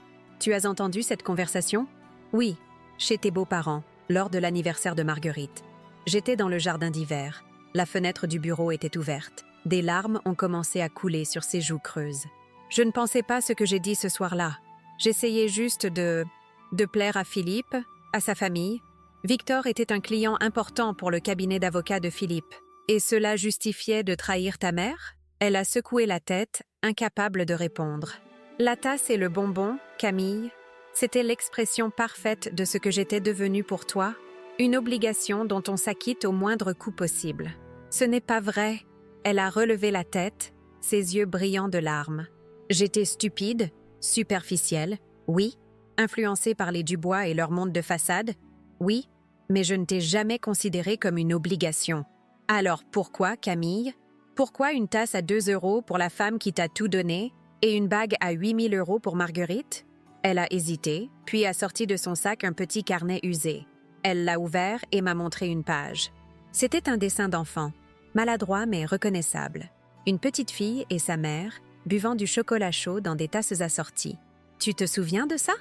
as entendu cette conversation? Oui, chez tes beaux-parents, lors de l'anniversaire de Marguerite. J'étais dans le jardin d'hiver. La fenêtre du bureau était ouverte. Des larmes ont commencé à couler sur ses joues creuses. Je ne pensais pas ce que j'ai dit ce soir-là. J'essayais juste de plaire à Philippe, à sa famille. Victor était un client important pour le cabinet d'avocats de Philippe. Et cela justifiait de trahir ta mère? Elle a secoué la tête, incapable de répondre. La tasse et le bonbon, Camille, c'était l'expression parfaite de ce que j'étais devenue pour toi, une obligation dont on s'acquitte au moindre coût possible. Ce n'est pas vrai. Elle a relevé la tête, ses yeux brillants de larmes. J'étais stupide, superficielle, oui, influencée par les Dubois et leur monde de façade, oui, mais je ne t'ai jamais considérée comme une obligation. Alors pourquoi, Camille? Pourquoi une tasse à 2 € pour la femme qui t'a tout donné et une bague à 8 000 € pour Marguerite? Elle a hésité, puis a sorti de son sac un petit carnet usé. Elle l'a ouvert et m'a montré une page. C'était un dessin d'enfant, maladroit mais reconnaissable. Une petite fille et sa mère buvant du chocolat chaud dans des tasses assorties. « Tu te souviens de ça ?»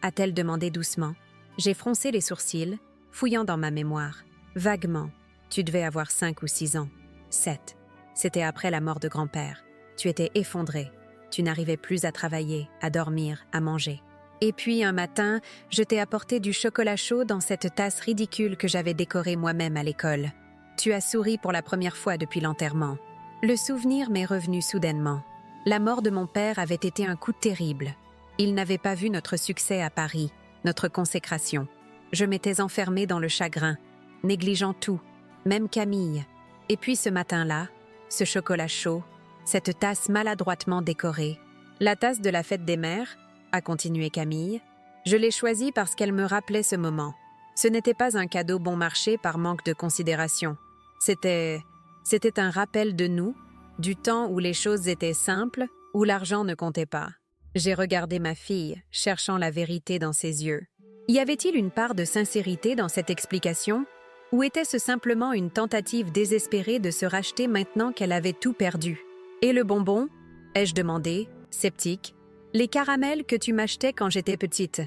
a-t-elle demandé doucement. J'ai froncé les sourcils, fouillant dans ma mémoire. Vaguement. Tu devais avoir 5 ou 6 ans. 7. C'était après la mort de grand-père. Tu étais effondré. Tu n'arrivais plus à travailler, à dormir, à manger. Et puis un matin, je t'ai apporté du chocolat chaud dans cette tasse ridicule que j'avais décorée moi-même à l'école. Tu as souri pour la première fois depuis l'enterrement. Le souvenir m'est revenu soudainement. La mort de mon père avait été un coup terrible. Il n'avait pas vu notre succès à Paris, notre consécration. Je m'étais enfermée dans le chagrin, négligeant tout, même Camille. Et puis ce matin-là, ce chocolat chaud, cette tasse maladroitement décorée, la tasse de la fête des mères, a continué Camille, je l'ai choisie parce qu'elle me rappelait ce moment. Ce n'était pas un cadeau bon marché par manque de considération. C'était un rappel de nous, du temps où les choses étaient simples, où l'argent ne comptait pas. J'ai regardé ma fille, cherchant la vérité dans ses yeux. Y avait-il une part de sincérité dans cette explication? Ou était-ce simplement une tentative désespérée de se racheter maintenant qu'elle avait tout perdu? Et le bonbon? Ai-je demandé, sceptique. Les caramels que tu m'achetais quand j'étais petite,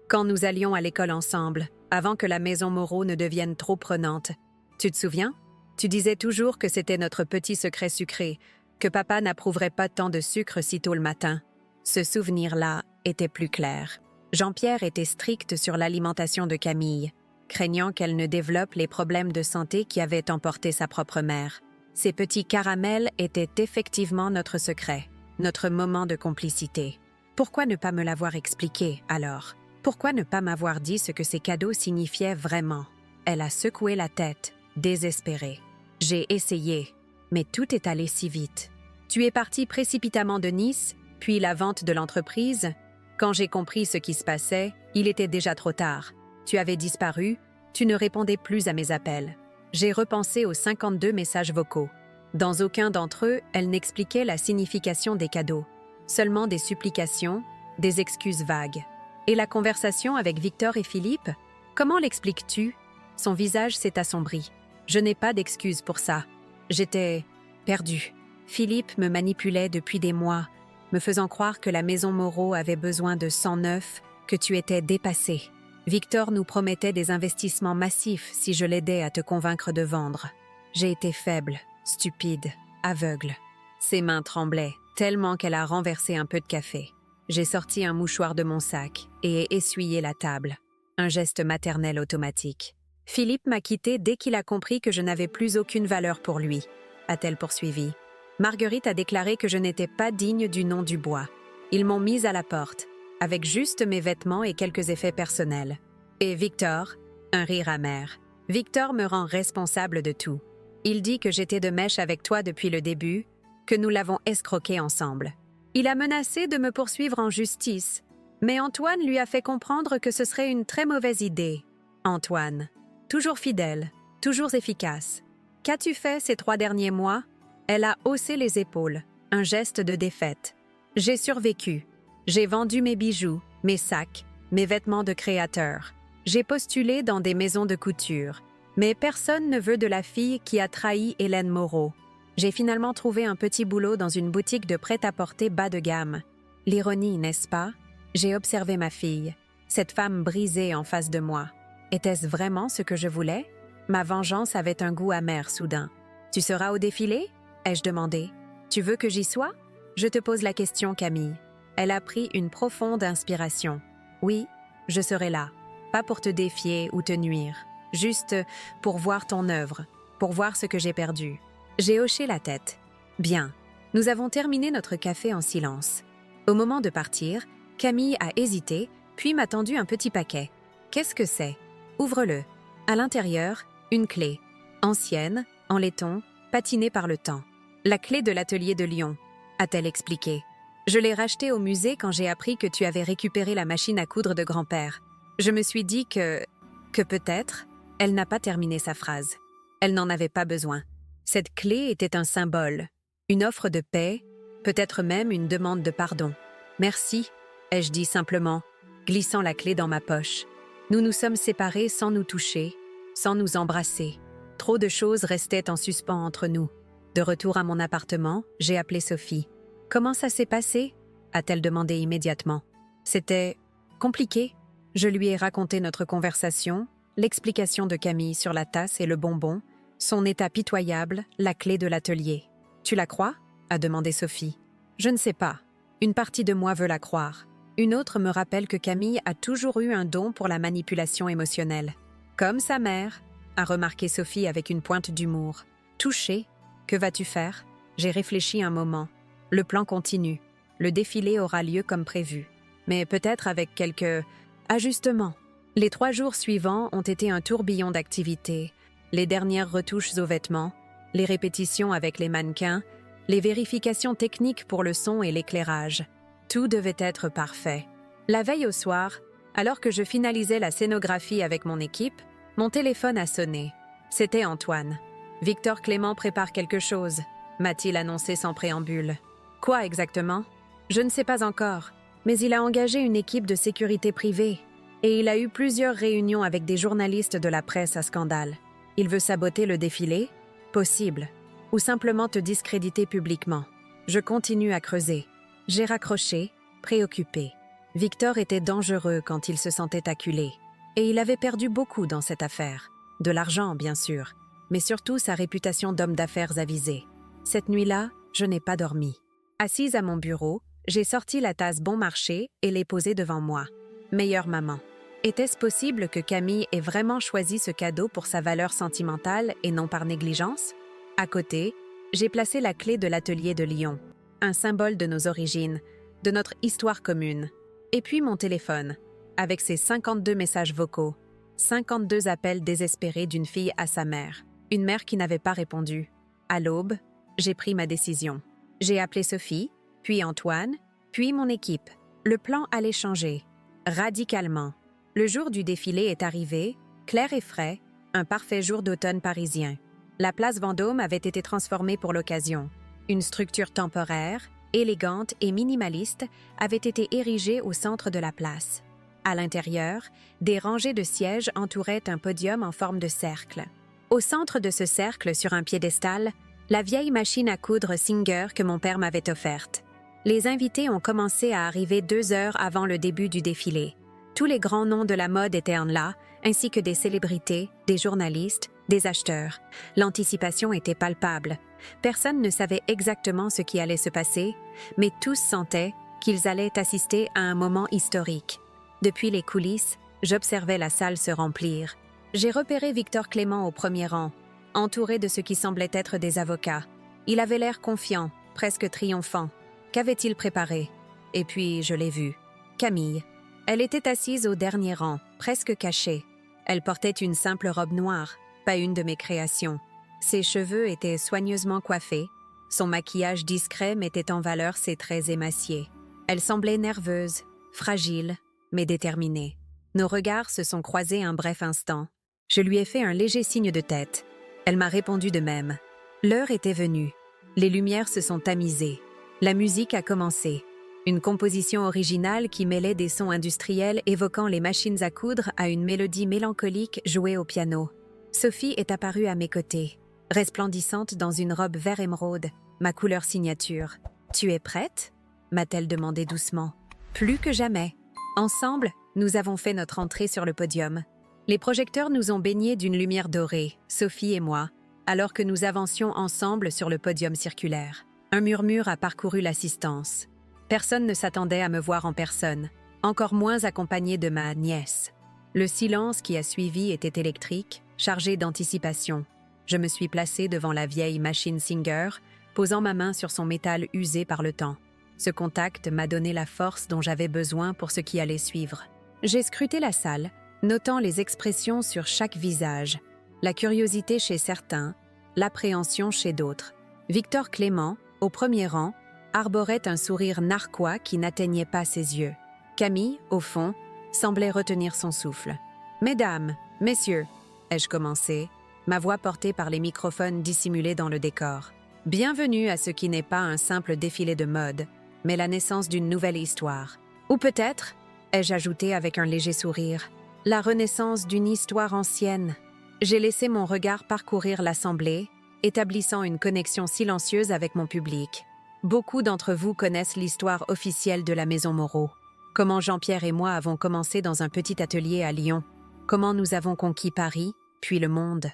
quand nous allions à l'école ensemble, avant que la maison Moreau ne devienne trop prenante. Tu te souviens? Tu disais toujours que c'était notre petit secret sucré, que papa n'approuverait pas tant de sucre si tôt le matin. Ce souvenir-là était plus clair. Jean-Pierre était strict sur l'alimentation de Camille, craignant qu'elle ne développe les problèmes de santé qui avaient emporté sa propre mère. Ces petits caramels étaient effectivement notre secret, notre moment de complicité. Pourquoi ne pas me l'avoir expliqué, alors? Pourquoi ne pas m'avoir dit ce que ces cadeaux signifiaient vraiment? Elle a secoué la tête, désespérée. J'ai essayé, mais tout est allé si vite. Tu es parti précipitamment de Nice, puis la vente de l'entreprise. Quand j'ai compris ce qui se passait, il était déjà trop tard. Tu avais disparu, tu ne répondais plus à mes appels. J'ai repensé aux 52 messages vocaux. Dans aucun d'entre eux, elle n'expliquait la signification des cadeaux. Seulement des supplications, des excuses vagues. Et la conversation avec Victor et Philippe? Comment l'expliques-tu? Son visage s'est assombri. Je n'ai pas d'excuses pour ça. J'étais perdue. Philippe me manipulait depuis des mois, me faisant croire que la maison Moreau avait besoin de sang neuf, que tu étais dépassée. Victor nous promettait des investissements massifs si je l'aidais à te convaincre de vendre. J'ai été faible, stupide, aveugle. Ses mains tremblaient, tellement qu'elle a renversé un peu de café. J'ai sorti un mouchoir de mon sac et ai essuyé la table. Un geste maternel automatique. Philippe m'a quitté dès qu'il a compris que je n'avais plus aucune valeur pour lui, a-t-elle poursuivi. Marguerite a déclaré que je n'étais pas digne du nom Dubois. Ils m'ont mise à la porte, avec juste mes vêtements et quelques effets personnels. Et Victor, un rire amer. Victor me rend responsable de tout. Il dit que j'étais de mèche avec toi depuis le début, que nous l'avons escroqué ensemble. Il a menacé de me poursuivre en justice, mais Antoine lui a fait comprendre que ce serait une très mauvaise idée. Antoine, toujours fidèle, toujours efficace. Qu'as-tu fait ces 3 derniers mois? Elle a haussé les épaules, un geste de défaite. J'ai survécu. J'ai vendu mes bijoux, mes sacs, mes vêtements de créateur. J'ai postulé dans des maisons de couture. Mais personne ne veut de la fille qui a trahi Hélène Moreau. J'ai finalement trouvé un petit boulot dans une boutique de prêt-à-porter bas de gamme. L'ironie, n'est-ce pas? J'ai observé ma fille, cette femme brisée en face de moi. Était-ce vraiment ce que je voulais? Ma vengeance avait un goût amer soudain. « Tu seras au défilé ?» ai-je demandé. « Tu veux que j'y sois ?» Je te pose la question, Camille. Elle a pris une profonde inspiration. « Oui, je serai là. Pas pour te défier ou te nuire. Juste pour voir ton œuvre, pour voir ce que j'ai perdu. » J'ai hoché la tête. « Bien. » Nous avons terminé notre café en silence. Au moment de partir, Camille a hésité, puis m'a tendu un petit paquet. « Qu'est-ce que c'est ?»« Ouvre-le. » À l'intérieur, une clé. Ancienne, en laiton, patinée par le temps. La clé de l'atelier de Lyon, a-t-elle expliqué. Je l'ai rachetée au musée quand j'ai appris que tu avais récupéré la machine à coudre de grand-père. Je me suis dit que peut-être, elle n'a pas terminé sa phrase. Elle n'en avait pas besoin. Cette clé était un symbole, une offre de paix, peut-être même une demande de pardon. « Merci », ai-je dit simplement, glissant la clé dans ma poche. Nous nous sommes séparés sans nous toucher, sans nous embrasser. Trop de choses restaient en suspens entre nous. De retour à mon appartement, j'ai appelé Sophie. « Comment ça s'est passé ?» a-t-elle demandé immédiatement. C'était compliqué. Je lui ai raconté notre conversation, l'explication de Camille sur la tasse et le bonbon, son état pitoyable, la clé de l'atelier. « Tu la crois ?» a demandé Sophie. « Je ne sais pas. Une partie de moi veut la croire. Une autre me rappelle que Camille a toujours eu un don pour la manipulation émotionnelle. Comme sa mère, a remarqué Sophie avec une pointe d'humour. Touchée, que vas-tu faire? J'ai réfléchi un moment. Le plan continue. Le défilé aura lieu comme prévu. Mais peut-être avec quelques ajustements. Les 3 jours suivants ont été un tourbillon d'activités. Les dernières retouches aux vêtements, les répétitions avec les mannequins, les vérifications techniques pour le son et l'éclairage. Tout devait être parfait. La veille au soir, alors que je finalisais la scénographie avec mon équipe, mon téléphone a sonné. C'était Antoine. « Victor Clément prépare quelque chose », m'a-t-il annoncé sans préambule. « Quoi exactement ? Je ne sais pas encore, mais il a engagé une équipe de sécurité privée et il a eu plusieurs réunions avec des journalistes de la presse à scandale. Il veut saboter le défilé ? Possible. Ou simplement te discréditer publiquement. Je continue à creuser. J'ai raccroché, préoccupé. Victor était dangereux quand il se sentait acculé. Et il avait perdu beaucoup dans cette affaire. De l'argent, bien sûr, mais surtout sa réputation d'homme d'affaires avisé. Cette nuit-là, je n'ai pas dormi. Assise à mon bureau, j'ai sorti la tasse Bon Marché et l'ai posée devant moi. Meilleure maman. Était-ce possible que Camille ait vraiment choisi ce cadeau pour sa valeur sentimentale et non par négligence? À côté, j'ai placé la clé de l'atelier de Lyon, un symbole de nos origines, de notre histoire commune. Et puis mon téléphone, avec ses 52 messages vocaux, 52 appels désespérés d'une fille à sa mère, une mère qui n'avait pas répondu. À l'aube, j'ai pris ma décision. J'ai appelé Sophie, puis Antoine, puis mon équipe. Le plan allait changer, radicalement. Le jour du défilé est arrivé, clair et frais, un parfait jour d'automne parisien. La place Vendôme avait été transformée pour l'occasion. Une structure temporaire, élégante et minimaliste avait été érigée au centre de la place. À l'intérieur, des rangées de sièges entouraient un podium en forme de cercle. Au centre de ce cercle, sur un piédestal, la vieille machine à coudre Singer que mon père m'avait offerte. Les invités ont commencé à arriver 2 heures avant le début du défilé. Tous les grands noms de la mode étaient en là, ainsi que des célébrités, des journalistes, des acheteurs. L'anticipation était palpable. Personne ne savait exactement ce qui allait se passer, mais tous sentaient qu'ils allaient assister à un moment historique. Depuis les coulisses, j'observais la salle se remplir. J'ai repéré Victor Clément au premier rang, entouré de ce qui semblait être des avocats. Il avait l'air confiant, presque triomphant. Qu'avait-il préparé? Et puis, je l'ai vue. Camille. Elle était assise au dernier rang, presque cachée. Elle portait une simple robe noire, pas une de mes créations. Ses cheveux étaient soigneusement coiffés. Son maquillage discret mettait en valeur ses traits émaciés. Elle semblait nerveuse, fragile, mais déterminée. Nos regards se sont croisés un bref instant. Je lui ai fait un léger signe de tête. Elle m'a répondu de même. L'heure était venue. Les lumières se sont tamisées. La musique a commencé. Une composition originale qui mêlait des sons industriels évoquant les machines à coudre à une mélodie mélancolique jouée au piano. Sophie est apparue à mes côtés, resplendissante dans une robe vert émeraude, ma couleur signature. « Tu es prête ?» m'a-t-elle demandé doucement. Plus que jamais. Ensemble, nous avons fait notre entrée sur le podium. Les projecteurs nous ont baignés d'une lumière dorée, Sophie et moi, alors que nous avancions ensemble sur le podium circulaire. Un murmure a parcouru l'assistance. Personne ne s'attendait à me voir en personne, encore moins accompagnée de ma nièce. Le silence qui a suivi était électrique, chargé d'anticipation. Je me suis placée devant la vieille machine Singer, posant ma main sur son métal usé par le temps. Ce contact m'a donné la force dont j'avais besoin pour ce qui allait suivre. J'ai scruté la salle, notant les expressions sur chaque visage, la curiosité chez certains, l'appréhension chez d'autres. Victor Clément, au premier rang, arborait un sourire narquois qui n'atteignait pas ses yeux. Camille, au fond, semblait retenir son souffle. « Mesdames, messieurs », ai-je commencé, ma voix portée par les microphones dissimulés dans le décor. « Bienvenue à ce qui n'est pas un simple défilé de mode, mais la naissance d'une nouvelle histoire. Ou peut-être, ai-je ajouté avec un léger sourire, la renaissance d'une histoire ancienne. » J'ai laissé mon regard parcourir l'assemblée, établissant une connexion silencieuse avec mon public. Beaucoup d'entre vous connaissent l'histoire officielle de la Maison Moreau. Comment Jean-Pierre et moi avons commencé dans un petit atelier à Lyon. Comment nous avons conquis Paris, puis le monde.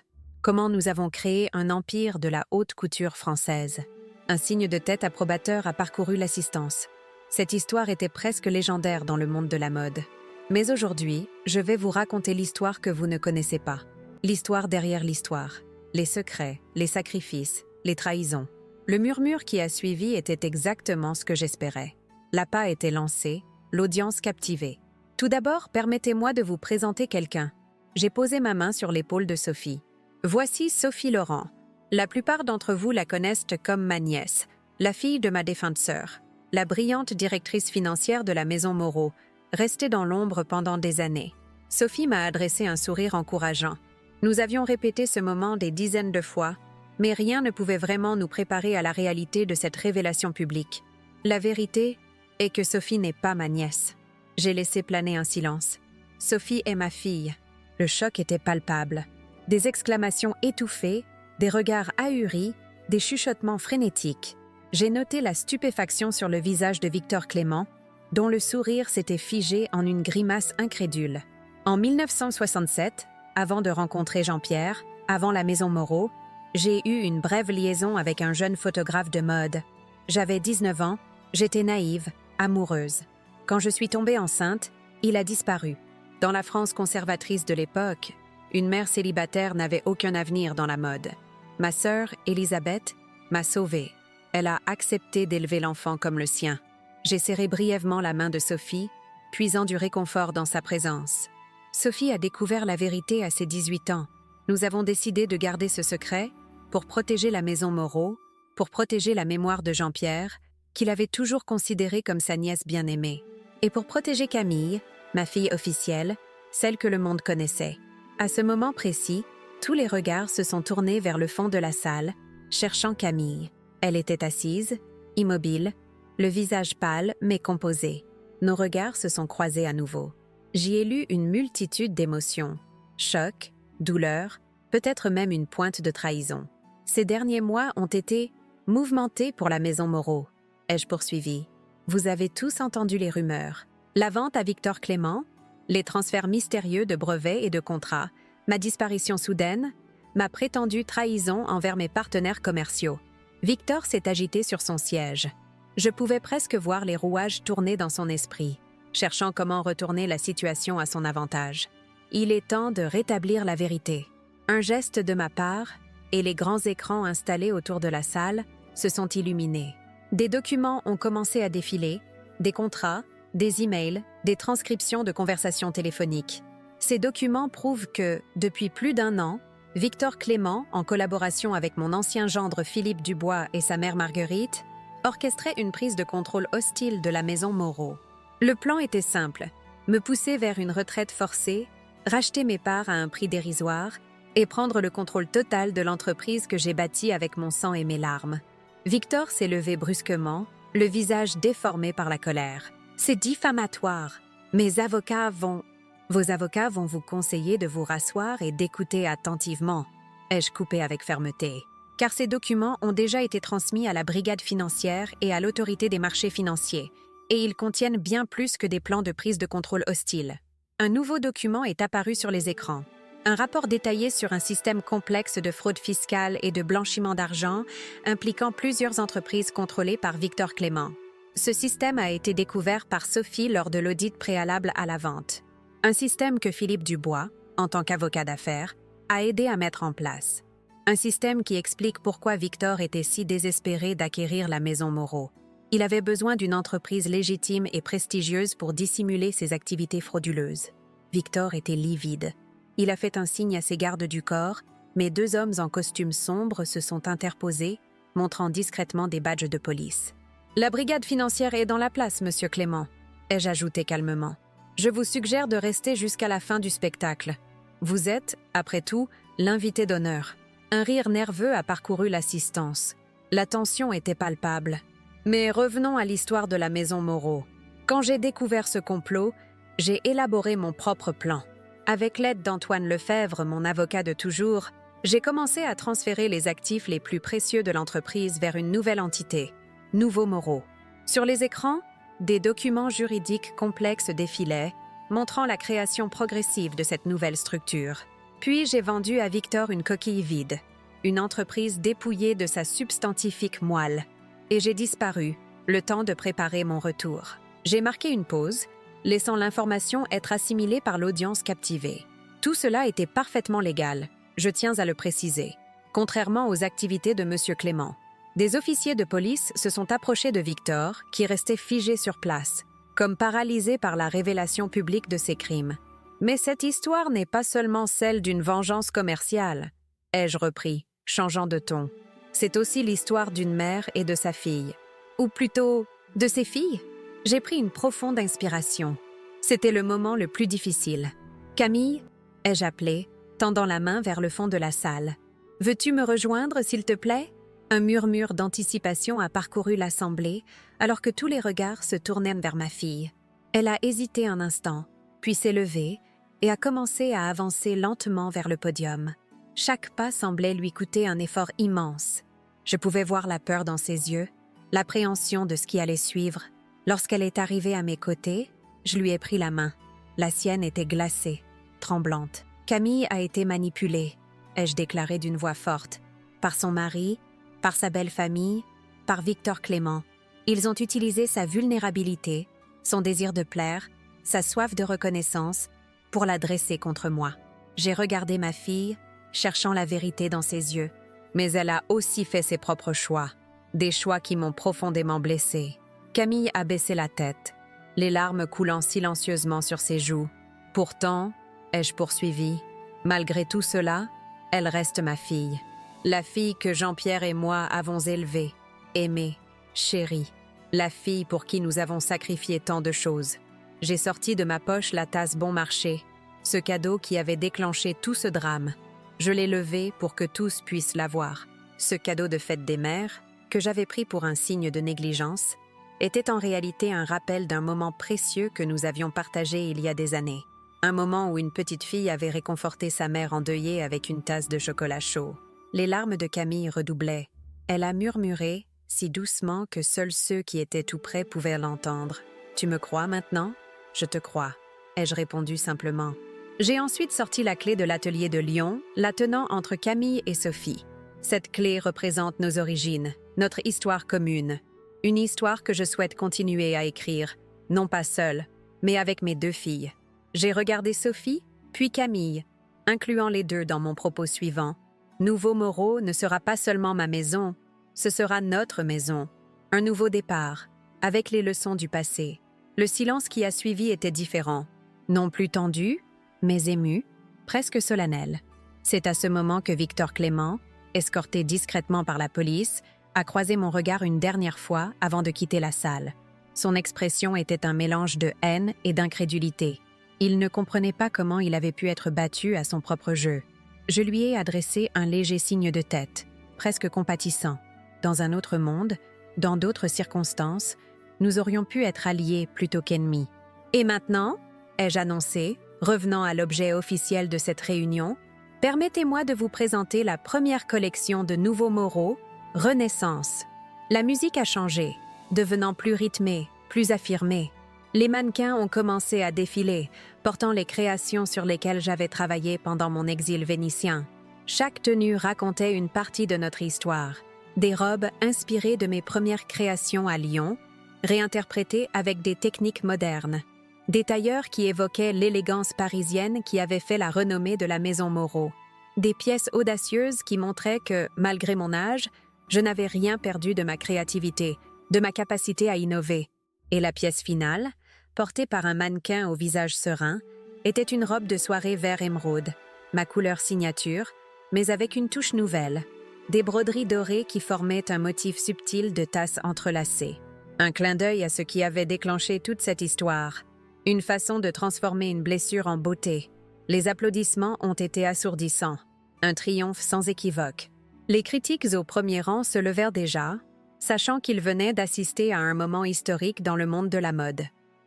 Comment nous avons créé un empire de la haute couture française. Un signe de tête approbateur a parcouru l'assistance. Cette histoire était presque légendaire dans le monde de la mode. Mais aujourd'hui, je vais vous raconter l'histoire que vous ne connaissez pas. L'histoire derrière l'histoire. Les secrets, les sacrifices, les trahisons. Le murmure qui a suivi était exactement ce que j'espérais. L'appât était lancé, l'audience captivée. Tout d'abord, permettez-moi de vous présenter quelqu'un. J'ai posé ma main sur l'épaule de Sophie. Voici Sophie Laurent. La plupart d'entre vous la connaissent comme ma nièce, la fille de ma défunte sœur, la brillante directrice financière de la maison Moreau, restée dans l'ombre pendant des années. Sophie m'a adressé un sourire encourageant. Nous avions répété ce moment des dizaines de fois, mais rien ne pouvait vraiment nous préparer à la réalité de cette révélation publique. La vérité est que Sophie n'est pas ma nièce. J'ai laissé planer un silence. Sophie est ma fille. Le choc était palpable. Des exclamations étouffées, des regards ahuris, des chuchotements frénétiques. J'ai noté la stupéfaction sur le visage de Victor Clément, dont le sourire s'était figé en une grimace incrédule. En 1967, avant de rencontrer Jean-Pierre, avant la maison Moreau, j'ai eu une brève liaison avec un jeune photographe de mode. J'avais 19 ans, j'étais naïve, amoureuse. Quand je suis tombée enceinte, il a disparu. Dans la France conservatrice de l'époque, une mère célibataire n'avait aucun avenir dans la mode. Ma sœur, Elisabeth, m'a sauvée. Elle a accepté d'élever l'enfant comme le sien. J'ai serré brièvement la main de Sophie, puisant du réconfort dans sa présence. Sophie a découvert la vérité à ses 18 ans. Nous avons décidé de garder ce secret pour protéger la maison Moreau, pour protéger la mémoire de Jean-Pierre, qu'il avait toujours considéré comme sa nièce bien-aimée, et pour protéger Camille, ma fille officielle, celle que le monde connaissait. À ce moment précis, tous les regards se sont tournés vers le fond de la salle, cherchant Camille. Elle était assise, immobile, le visage pâle mais composé. Nos regards se sont croisés à nouveau. J'y ai lu une multitude d'émotions. Choc, douleur, peut-être même une pointe de trahison. Ces derniers mois ont été mouvementés pour la maison Moreau. Ai-je poursuivi? Vous avez tous entendu les rumeurs. La vente à Victor Clément, les transferts mystérieux de brevets et de contrats, ma disparition soudaine, ma prétendue trahison envers mes partenaires commerciaux. Victor s'est agité sur son siège. Je pouvais presque voir les rouages tourner dans son esprit, cherchant comment retourner la situation à son avantage. Il est temps de rétablir la vérité. Un geste de ma part, et les grands écrans installés autour de la salle se sont illuminés. Des documents ont commencé à défiler, des contrats, des emails, des transcriptions de conversations téléphoniques. Ces documents prouvent que, depuis plus d'1 an, Victor Clément, en collaboration avec mon ancien gendre Philippe Dubois et sa mère Marguerite, orchestrait une prise de contrôle hostile de la maison Moreau. Le plan était simple, me pousser vers une retraite forcée, racheter mes parts à un prix dérisoire et prendre le contrôle total de l'entreprise que j'ai bâtie avec mon sang et mes larmes. Victor s'est levé brusquement, le visage déformé par la colère. « C'est diffamatoire. Mes avocats vont... » « Vos avocats vont vous conseiller de vous rasseoir et d'écouter attentivement, » ai-je coupé avec fermeté. Car ces documents ont déjà été transmis à la brigade financière et à l'autorité des marchés financiers, et ils contiennent bien plus que des plans de prise de contrôle hostiles. Un nouveau document est apparu sur les écrans. Un rapport détaillé sur un système complexe de fraude fiscale et de blanchiment d'argent impliquant plusieurs entreprises contrôlées par Victor Clément. Ce système a été découvert par Sophie lors de l'audit préalable à la vente. Un système que Philippe Dubois, en tant qu'avocat d'affaires, a aidé à mettre en place. Un système qui explique pourquoi Victor était si désespéré d'acquérir la maison Moreau. Il avait besoin d'une entreprise légitime et prestigieuse pour dissimuler ses activités frauduleuses. Victor était livide. Il a fait un signe à ses gardes du corps, mais 2 hommes en costume sombre se sont interposés, montrant discrètement des badges de police. « La brigade financière est dans la place, monsieur Clément », ai-je ajouté calmement. Je vous suggère de rester jusqu'à la fin du spectacle. Vous êtes, après tout, l'invité d'honneur. Un rire nerveux a parcouru l'assistance. La tension était palpable. Mais revenons à l'histoire de la maison Moreau. Quand j'ai découvert ce complot, j'ai élaboré mon propre plan. Avec l'aide d'Antoine Lefebvre, mon avocat de toujours, j'ai commencé à transférer les actifs les plus précieux de l'entreprise vers une nouvelle entité, Nouveau Moreau. Sur les écrans, des documents juridiques complexes défilaient, montrant la création progressive de cette nouvelle structure. Puis j'ai vendu à Victor une coquille vide, une entreprise dépouillée de sa substantifique moelle, et j'ai disparu, le temps de préparer mon retour. J'ai marqué une pause, laissant l'information être assimilée par l'audience captivée. Tout cela était parfaitement légal, je tiens à le préciser, contrairement aux activités de M. Clément. Des officiers de police se sont approchés de Victor, qui restait figé sur place, comme paralysé par la révélation publique de ses crimes. Mais cette histoire n'est pas seulement celle d'une vengeance commerciale, ai-je repris, changeant de ton. C'est aussi l'histoire d'une mère et de sa fille. Ou plutôt, de ses filles. J'ai pris une profonde inspiration. C'était le moment le plus difficile. « Camille » ai-je appelé, tendant la main vers le fond de la salle. « Veux-tu me rejoindre, s'il te plaît ?» Un murmure d'anticipation a parcouru l'assemblée, alors que tous les regards se tournèrent vers ma fille. Elle a hésité un instant, puis s'est levée et a commencé à avancer lentement vers le podium. Chaque pas semblait lui coûter un effort immense. Je pouvais voir la peur dans ses yeux, l'appréhension de ce qui allait suivre. Lorsqu'elle est arrivée à mes côtés, je lui ai pris la main. La sienne était glacée, tremblante. Camille a été manipulée, ai-je déclaré d'une voix forte, par son mari, par sa belle famille, par Victor Clément. Ils ont utilisé sa vulnérabilité, son désir de plaire, sa soif de reconnaissance, pour la dresser contre moi. J'ai regardé ma fille, cherchant la vérité dans ses yeux, mais elle a aussi fait ses propres choix, des choix qui m'ont profondément blessée. Camille a baissé la tête, les larmes coulant silencieusement sur ses joues. Pourtant, ai-je poursuivi, malgré tout cela, elle reste ma fille. La fille que Jean-Pierre et moi avons élevée, aimée, chérie. La fille pour qui nous avons sacrifié tant de choses. J'ai sorti de ma poche la tasse bon marché, ce cadeau qui avait déclenché tout ce drame. Je l'ai levé pour que tous puissent l'avoir. Ce cadeau de fête des mères, que j'avais pris pour un signe de négligence, était en réalité un rappel d'un moment précieux que nous avions partagé il y a des années. Un moment où une petite fille avait réconforté sa mère endeuillée avec une tasse de chocolat chaud. Les larmes de Camille redoublaient. Elle a murmuré, si doucement que seuls ceux qui étaient tout près pouvaient l'entendre. « Tu me crois maintenant ?»« Je te crois », ai-je répondu simplement. J'ai ensuite sorti la clé de l'atelier de Lyon, la tenant entre Camille et Sophie. Cette clé représente nos origines, notre histoire commune. Une histoire que je souhaite continuer à écrire, non pas seule, mais avec mes deux filles. J'ai regardé Sophie, puis Camille, incluant les deux dans mon propos suivant. Nouveau Moreau ne sera pas seulement ma maison, ce sera notre maison. Un nouveau départ, avec les leçons du passé. Le silence qui a suivi était différent, non plus tendu, mais ému, presque solennel. C'est à ce moment que Victor Clément, escorté discrètement par la police, a croisé mon regard une dernière fois avant de quitter la salle. Son expression était un mélange de haine et d'incrédulité. Il ne comprenait pas comment il avait pu être battu à son propre jeu. Je lui ai adressé un léger signe de tête, presque compatissant. Dans un autre monde, dans d'autres circonstances, nous aurions pu être alliés plutôt qu'ennemis. « Et maintenant, » ai-je annoncé, revenant à l'objet officiel de cette réunion, « permettez-moi de vous présenter la première collection de Nouveau Moreau, Renaissance. » La musique a changé, devenant plus rythmée, plus affirmée. Les mannequins ont commencé à défiler, portant les créations sur lesquelles j'avais travaillé pendant mon exil vénitien. Chaque tenue racontait une partie de notre histoire. Des robes inspirées de mes premières créations à Lyon, réinterprétées avec des techniques modernes. Des tailleurs qui évoquaient l'élégance parisienne qui avait fait la renommée de la maison Moreau. Des pièces audacieuses qui montraient que, malgré mon âge, je n'avais rien perdu de ma créativité, de ma capacité à innover. Et la pièce finale, portée par un mannequin au visage serein, était une robe de soirée vert émeraude, ma couleur signature, mais avec une touche nouvelle, des broderies dorées qui formaient un motif subtil de tasses entrelacées. Un clin d'œil à ce qui avait déclenché toute cette histoire, une façon de transformer une blessure en beauté. Les applaudissements ont été assourdissants, un triomphe sans équivoque. Les critiques au premier rang se levèrent déjà, sachant qu'ils venaient d'assister à un moment historique dans le monde de la mode.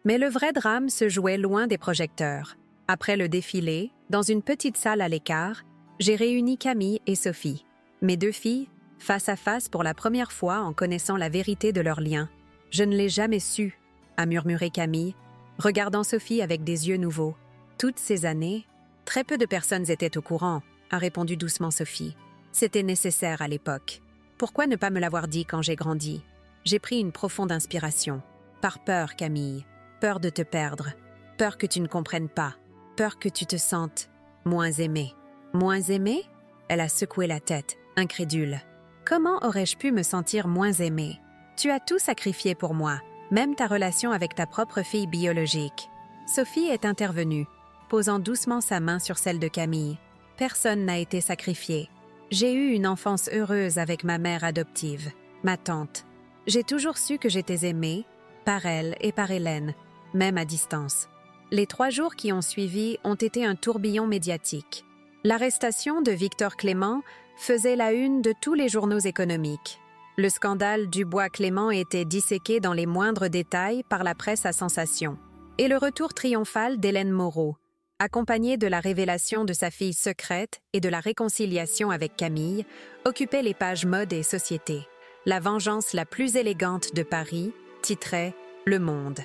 Mais le vrai drame se jouait loin des projecteurs. Après le défilé, dans une petite salle à l'écart, j'ai réuni Camille et Sophie, mes deux filles, face à face pour la première fois en connaissant la vérité de leur lien. « Je ne l'ai jamais su », a murmuré Camille, regardant Sophie avec des yeux nouveaux. « Toutes ces années, très peu de personnes étaient au courant », a répondu doucement Sophie. « C'était nécessaire à l'époque. Pourquoi ne pas me l'avoir dit quand j'ai grandi ?» j'ai pris une profonde inspiration. Par peur, Camille. Peur de te perdre. Peur que tu ne comprennes pas. Peur que tu te sentes moins aimée. Moins aimée? Elle a secoué la tête, incrédule. Comment aurais-je pu me sentir moins aimée? Tu as tout sacrifié pour moi, même ta relation avec ta propre fille biologique. Sophie est intervenue, posant doucement sa main sur celle de Camille. Personne n'a été sacrifié. J'ai eu une enfance heureuse avec ma mère adoptive, ma tante. J'ai toujours su que j'étais aimée, par elle et par Hélène, même à distance. Les 3 jours qui ont suivi ont été un tourbillon médiatique. L'arrestation de Victor Clément faisait la une de tous les journaux économiques. Le scandale Dubois-Clément était disséqué dans les moindres détails par la presse à sensation. Et le retour triomphal d'Hélène Moreau, accompagnée de la révélation de sa fille secrète et de la réconciliation avec Camille, occupait les pages mode et société. La vengeance la plus élégante de Paris titrait Le Monde.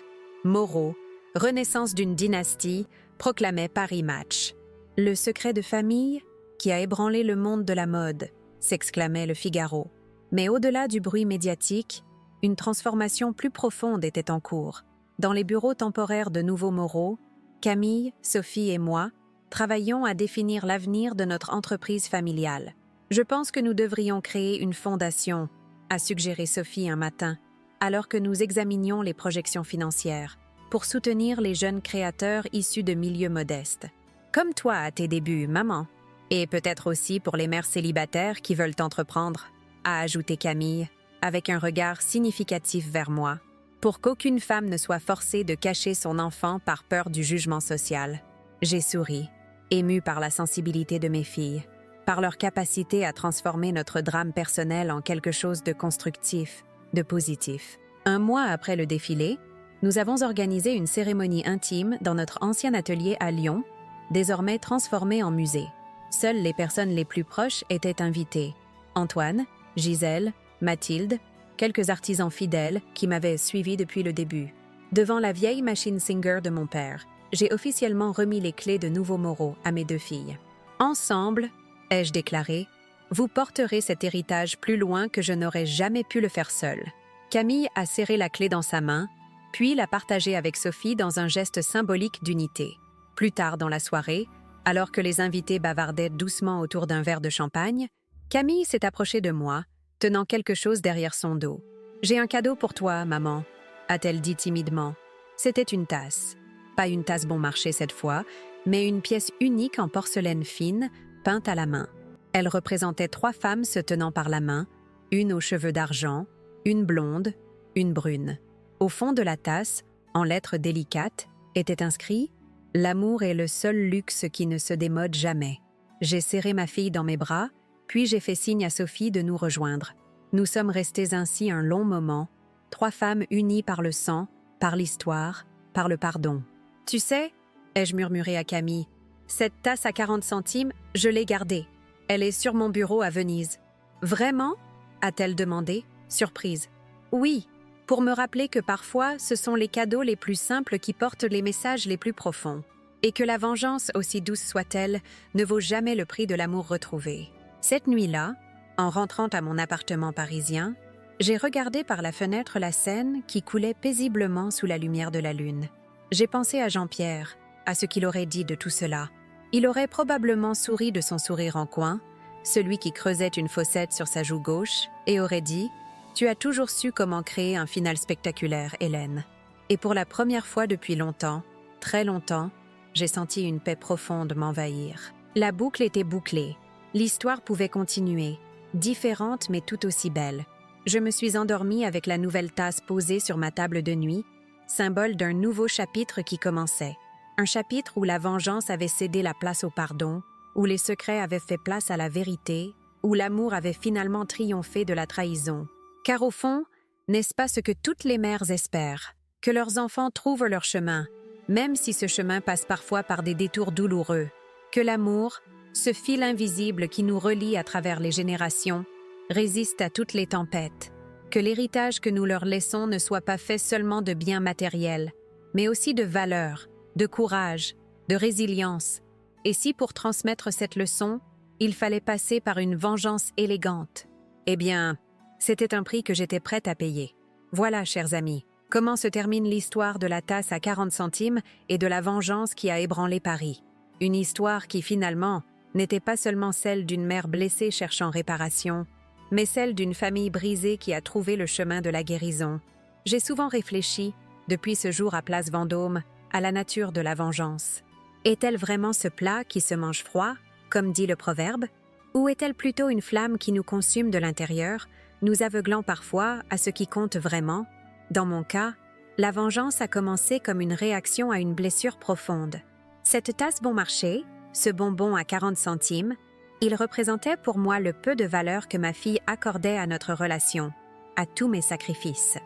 Moreau, renaissance d'une dynastie, proclamait Paris Match. Le secret de famille qui a ébranlé le monde de la mode, s'exclamait Le Figaro. Mais au-delà du bruit médiatique, une transformation plus profonde était en cours. Dans les bureaux temporaires de Nouveau Moreau, Camille, Sophie et moi travaillions à définir l'avenir de notre entreprise familiale. Je pense que nous devrions créer une fondation, a suggéré Sophie un matin, alors que nous examinions les projections financières, pour soutenir les jeunes créateurs issus de milieux modestes. Comme toi à tes débuts, maman. Et peut-être aussi pour les mères célibataires qui veulent entreprendre, a ajouté Camille, avec un regard significatif vers moi, pour qu'aucune femme ne soit forcée de cacher son enfant par peur du jugement social. J'ai souri, émue par la sensibilité de mes filles, par leur capacité à transformer notre drame personnel en quelque chose de constructif, de positif. 1 mois après le défilé, nous avons organisé une cérémonie intime dans notre ancien atelier à Lyon, désormais transformé en musée. Seules les personnes les plus proches étaient invitées. Antoine, Gisèle, Mathilde, quelques artisans fidèles qui m'avaient suivi depuis le début. Devant la vieille machine Singer de mon père, j'ai officiellement remis les clés de Nouveau Moreau à mes 2 filles. Ensemble, ai-je déclaré, vous porterez cet héritage plus loin que je n'aurais jamais pu le faire seule. Camille a serré la clé dans sa main, puis l'a partagée avec Sophie dans un geste symbolique d'unité. Plus tard dans la soirée, alors que les invités bavardaient doucement autour d'un verre de champagne, Camille s'est approchée de moi, tenant quelque chose derrière son dos. « J'ai un cadeau pour toi, maman », a-t-elle dit timidement. C'était une tasse. Pas une tasse bon marché cette fois, mais une pièce unique en porcelaine fine, peinte à la main. Elle représentait 3 femmes se tenant par la main, une aux cheveux d'argent, une blonde, une brune. Au fond de la tasse, en lettres délicates, était inscrit « L'amour est le seul luxe qui ne se démode jamais ». J'ai serré ma fille dans mes bras, puis j'ai fait signe à Sophie de nous rejoindre. Nous sommes restés ainsi un long moment, 3 femmes unies par le sang, par l'histoire, par le pardon. « Tu sais, » ai-je murmuré à Camille, « cette tasse à 40 centimes, je l'ai gardée. Elle est sur mon bureau à Venise. »« Vraiment ?» a-t-elle demandé, surprise. « Oui, pour me rappeler que parfois, ce sont les cadeaux les plus simples qui portent les messages les plus profonds, et que la vengeance, aussi douce soit-elle, ne vaut jamais le prix de l'amour retrouvé. » Cette nuit-là, en rentrant à mon appartement parisien, j'ai regardé par la fenêtre la Seine qui coulait paisiblement sous la lumière de la lune. J'ai pensé à Jean-Pierre, à ce qu'il aurait dit de tout cela. Il aurait probablement souri de son sourire en coin, celui qui creusait une fossette sur sa joue gauche, et aurait dit « Tu as toujours su comment créer un final spectaculaire, Hélène. » Et pour la première fois depuis longtemps, très longtemps, j'ai senti une paix profonde m'envahir. La boucle était bouclée. L'histoire pouvait continuer, différente mais tout aussi belle. Je me suis endormie avec la nouvelle tasse posée sur ma table de nuit, symbole d'un nouveau chapitre qui commençait. Un chapitre où la vengeance avait cédé la place au pardon, où les secrets avaient fait place à la vérité, où l'amour avait finalement triomphé de la trahison. Car au fond, n'est-ce pas ce que toutes les mères espèrent? Que leurs enfants trouvent leur chemin, même si ce chemin passe parfois par des détours douloureux. Que l'amour, ce fil invisible qui nous relie à travers les générations, résiste à toutes les tempêtes. Que l'héritage que nous leur laissons ne soit pas fait seulement de biens matériels, mais aussi de valeurs, de courage, de résilience. Et si pour transmettre cette leçon, il fallait passer par une vengeance élégante, eh bien, c'était un prix que j'étais prête à payer. Voilà, chers amis, comment se termine l'histoire de la tasse à 40 centimes et de la vengeance qui a ébranlé Paris. Une histoire qui, finalement, n'était pas seulement celle d'une mère blessée cherchant réparation, mais celle d'une famille brisée qui a trouvé le chemin de la guérison. J'ai souvent réfléchi, depuis ce jour à Place Vendôme, à la nature de la vengeance. Est-elle vraiment ce plat qui se mange froid, comme dit le proverbe, ou est-elle plutôt une flamme qui nous consume de l'intérieur, nous aveuglant parfois à ce qui compte vraiment? Dans mon cas, la vengeance a commencé comme une réaction à une blessure profonde. Cette tasse bon marché, ce bonbon à 40 centimes, il représentait pour moi le peu de valeur que ma fille accordait à notre relation, à tous mes sacrifices.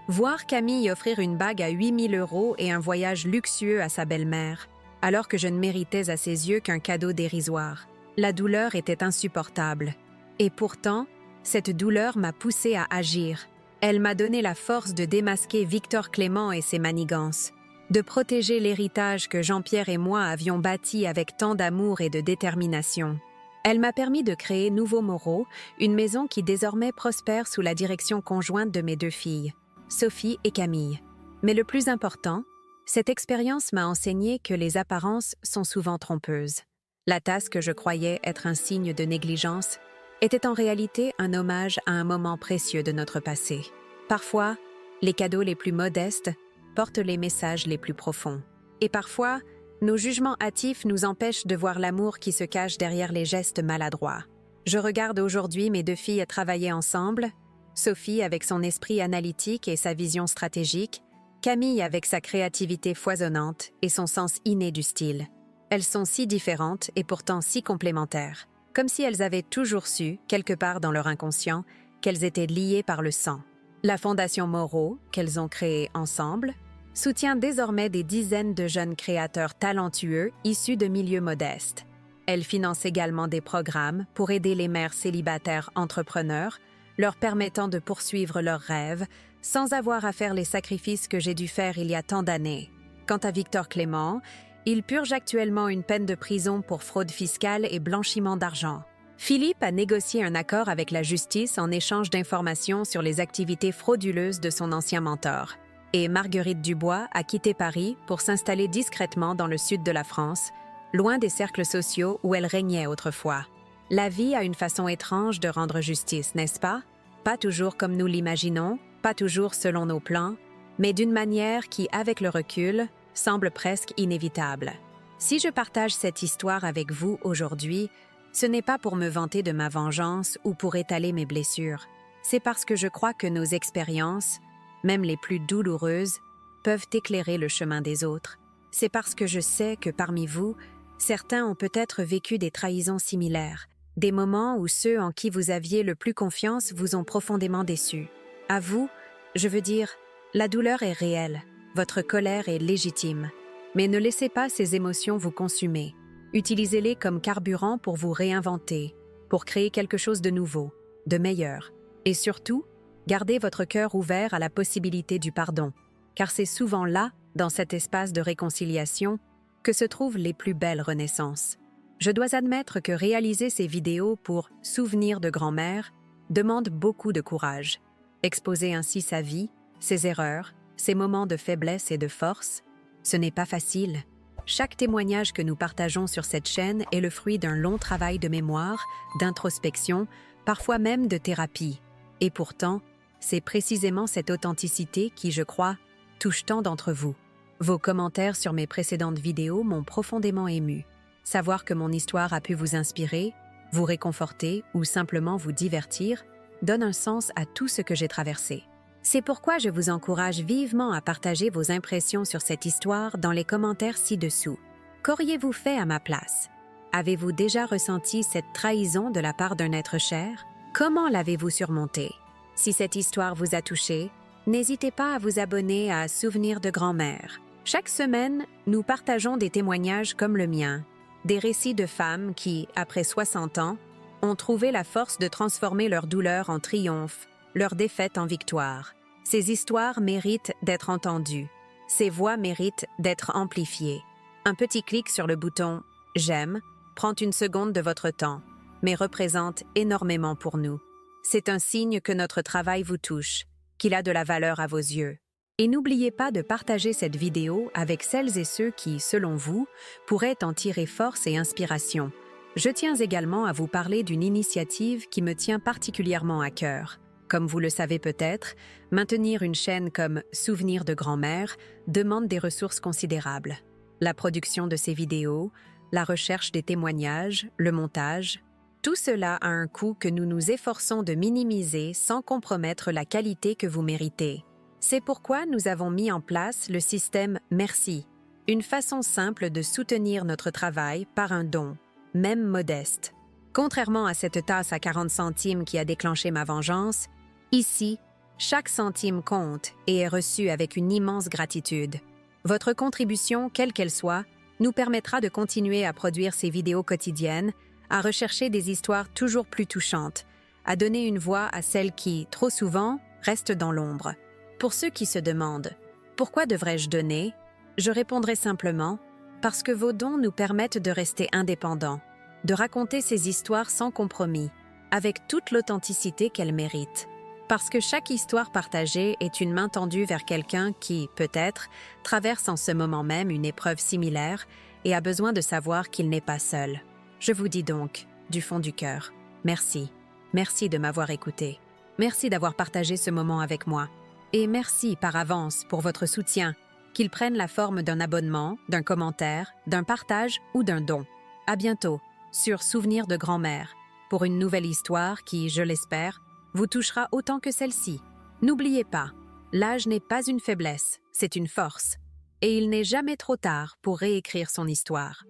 Voir Camille offrir une bague à 8 000 € et un voyage luxueux à sa belle-mère, alors que je ne méritais à ses yeux qu'un cadeau dérisoire. La douleur était insupportable. Et pourtant, cette douleur m'a poussée à agir. Elle m'a donné la force de démasquer Victor Clément et ses manigances, de protéger l'héritage que Jean-Pierre et moi avions bâti avec tant d'amour et de détermination. Elle m'a permis de créer Nouveau Moreau, une maison qui désormais prospère sous la direction conjointe de mes 2 filles, Sophie et Camille. Mais le plus important, cette expérience m'a enseigné que les apparences sont souvent trompeuses. La tasse que je croyais être un signe de négligence était en réalité un hommage à un moment précieux de notre passé. Parfois, les cadeaux les plus modestes portent les messages les plus profonds. Et parfois, nos jugements hâtifs nous empêchent de voir l'amour qui se cache derrière les gestes maladroits. Je regarde aujourd'hui mes 2 filles travailler ensemble, Sophie avec son esprit analytique et sa vision stratégique, Camille avec sa créativité foisonnante et son sens inné du style. Elles sont si différentes et pourtant si complémentaires, comme si elles avaient toujours su, quelque part dans leur inconscient, qu'elles étaient liées par le sang. La Fondation Moreau, qu'elles ont créée ensemble, soutient désormais des dizaines de jeunes créateurs talentueux issus de milieux modestes. Elle finance également des programmes pour aider les mères célibataires entrepreneurs, leur permettant de poursuivre leurs rêves sans avoir à faire les sacrifices que j'ai dû faire il y a tant d'années. Quant à Victor Clément, il purge actuellement une peine de prison pour fraude fiscale et blanchiment d'argent. Philippe a négocié un accord avec la justice en échange d'informations sur les activités frauduleuses de son ancien mentor. Et Marguerite Dubois a quitté Paris pour s'installer discrètement dans le sud de la France, loin des cercles sociaux où elle régnait autrefois. La vie a une façon étrange de rendre justice, n'est-ce pas? Pas toujours comme nous l'imaginons, pas toujours selon nos plans, mais d'une manière qui, avec le recul, semble presque inévitable. Si je partage cette histoire avec vous aujourd'hui, ce n'est pas pour me vanter de ma vengeance ou pour étaler mes blessures. C'est parce que je crois que nos expériences, même les plus douloureuses, peuvent éclairer le chemin des autres. C'est parce que je sais que parmi vous, certains ont peut-être vécu des trahisons similaires, des moments où ceux en qui vous aviez le plus confiance vous ont profondément déçus. À vous, je veux dire, la douleur est réelle, votre colère est légitime, mais ne laissez pas ces émotions vous consumer. Utilisez-les comme carburant pour vous réinventer, pour créer quelque chose de nouveau, de meilleur. Et surtout, gardez votre cœur ouvert à la possibilité du pardon, car c'est souvent là, dans cet espace de réconciliation, que se trouvent les plus belles renaissances. Je dois admettre que réaliser ces vidéos pour « Souvenirs de grand-mère » demande beaucoup de courage. Exposer ainsi sa vie, ses erreurs, ses moments de faiblesse et de force, ce n'est pas facile. Chaque témoignage que nous partageons sur cette chaîne est le fruit d'un long travail de mémoire, d'introspection, parfois même de thérapie. Et pourtant, c'est précisément cette authenticité qui, je crois, touche tant d'entre vous. Vos commentaires sur mes précédentes vidéos m'ont profondément ému. Savoir que mon histoire a pu vous inspirer, vous réconforter ou simplement vous divertir donne un sens à tout ce que j'ai traversé. C'est pourquoi je vous encourage vivement à partager vos impressions sur cette histoire dans les commentaires ci-dessous. Qu'auriez-vous fait à ma place? Avez-vous déjà ressenti cette trahison de la part d'un être cher? Comment l'avez-vous surmontée? Si cette histoire vous a touché, n'hésitez pas à vous abonner à Souvenirs de grand-mère. Chaque semaine, nous partageons des témoignages comme le mien, des récits de femmes qui, après 60 ans, ont trouvé la force de transformer leur douleur en triomphe, leur défaite en victoire. Ces histoires méritent d'être entendues. Ces voix méritent d'être amplifiées. Un petit clic sur le bouton « J'aime » prend une seconde de votre temps, mais représente énormément pour nous. C'est un signe que notre travail vous touche qu'il a de la valeur à vos yeux. Et n'oubliez pas de partager cette vidéo avec celles et ceux qui, selon vous, pourraient en tirer force et inspiration. Je tiens également à vous parler d'une initiative qui me tient particulièrement à cœur. Comme vous le savez peut-être, maintenir une chaîne comme Souvenirs de grand-mère demande des ressources considérables. La production de ces vidéos, la recherche des témoignages, le montage, tout cela a un coût que nous nous efforçons de minimiser sans compromettre la qualité que vous méritez. C'est pourquoi nous avons mis en place le système Merci, une façon simple de soutenir notre travail par un don, même modeste. Contrairement à cette tasse à 40 centimes qui a déclenché ma vengeance, ici, chaque centime compte et est reçu avec une immense gratitude. Votre contribution, quelle qu'elle soit, nous permettra de continuer à produire ces vidéos quotidiennes, à rechercher des histoires toujours plus touchantes, à donner une voix à celles qui, trop souvent, restent dans l'ombre. Pour ceux qui se demandent « Pourquoi devrais-je donner ?», je répondrai simplement « Parce que vos dons nous permettent de rester indépendants, de raconter ces histoires sans compromis, avec toute l'authenticité qu'elles méritent. Parce que chaque histoire partagée est une main tendue vers quelqu'un qui, peut-être, traverse en ce moment même une épreuve similaire et a besoin de savoir qu'il n'est pas seul. Je vous dis donc, du fond du cœur, merci. Merci de m'avoir écouté. Merci d'avoir partagé ce moment avec moi. Et merci par avance pour votre soutien, qu'il prenne la forme d'un abonnement, d'un commentaire, d'un partage ou d'un don. À bientôt sur Souvenirs de grand-mère pour une nouvelle histoire qui, je l'espère, vous touchera autant que celle-ci. N'oubliez pas, l'âge n'est pas une faiblesse, c'est une force. Et il n'est jamais trop tard pour réécrire son histoire.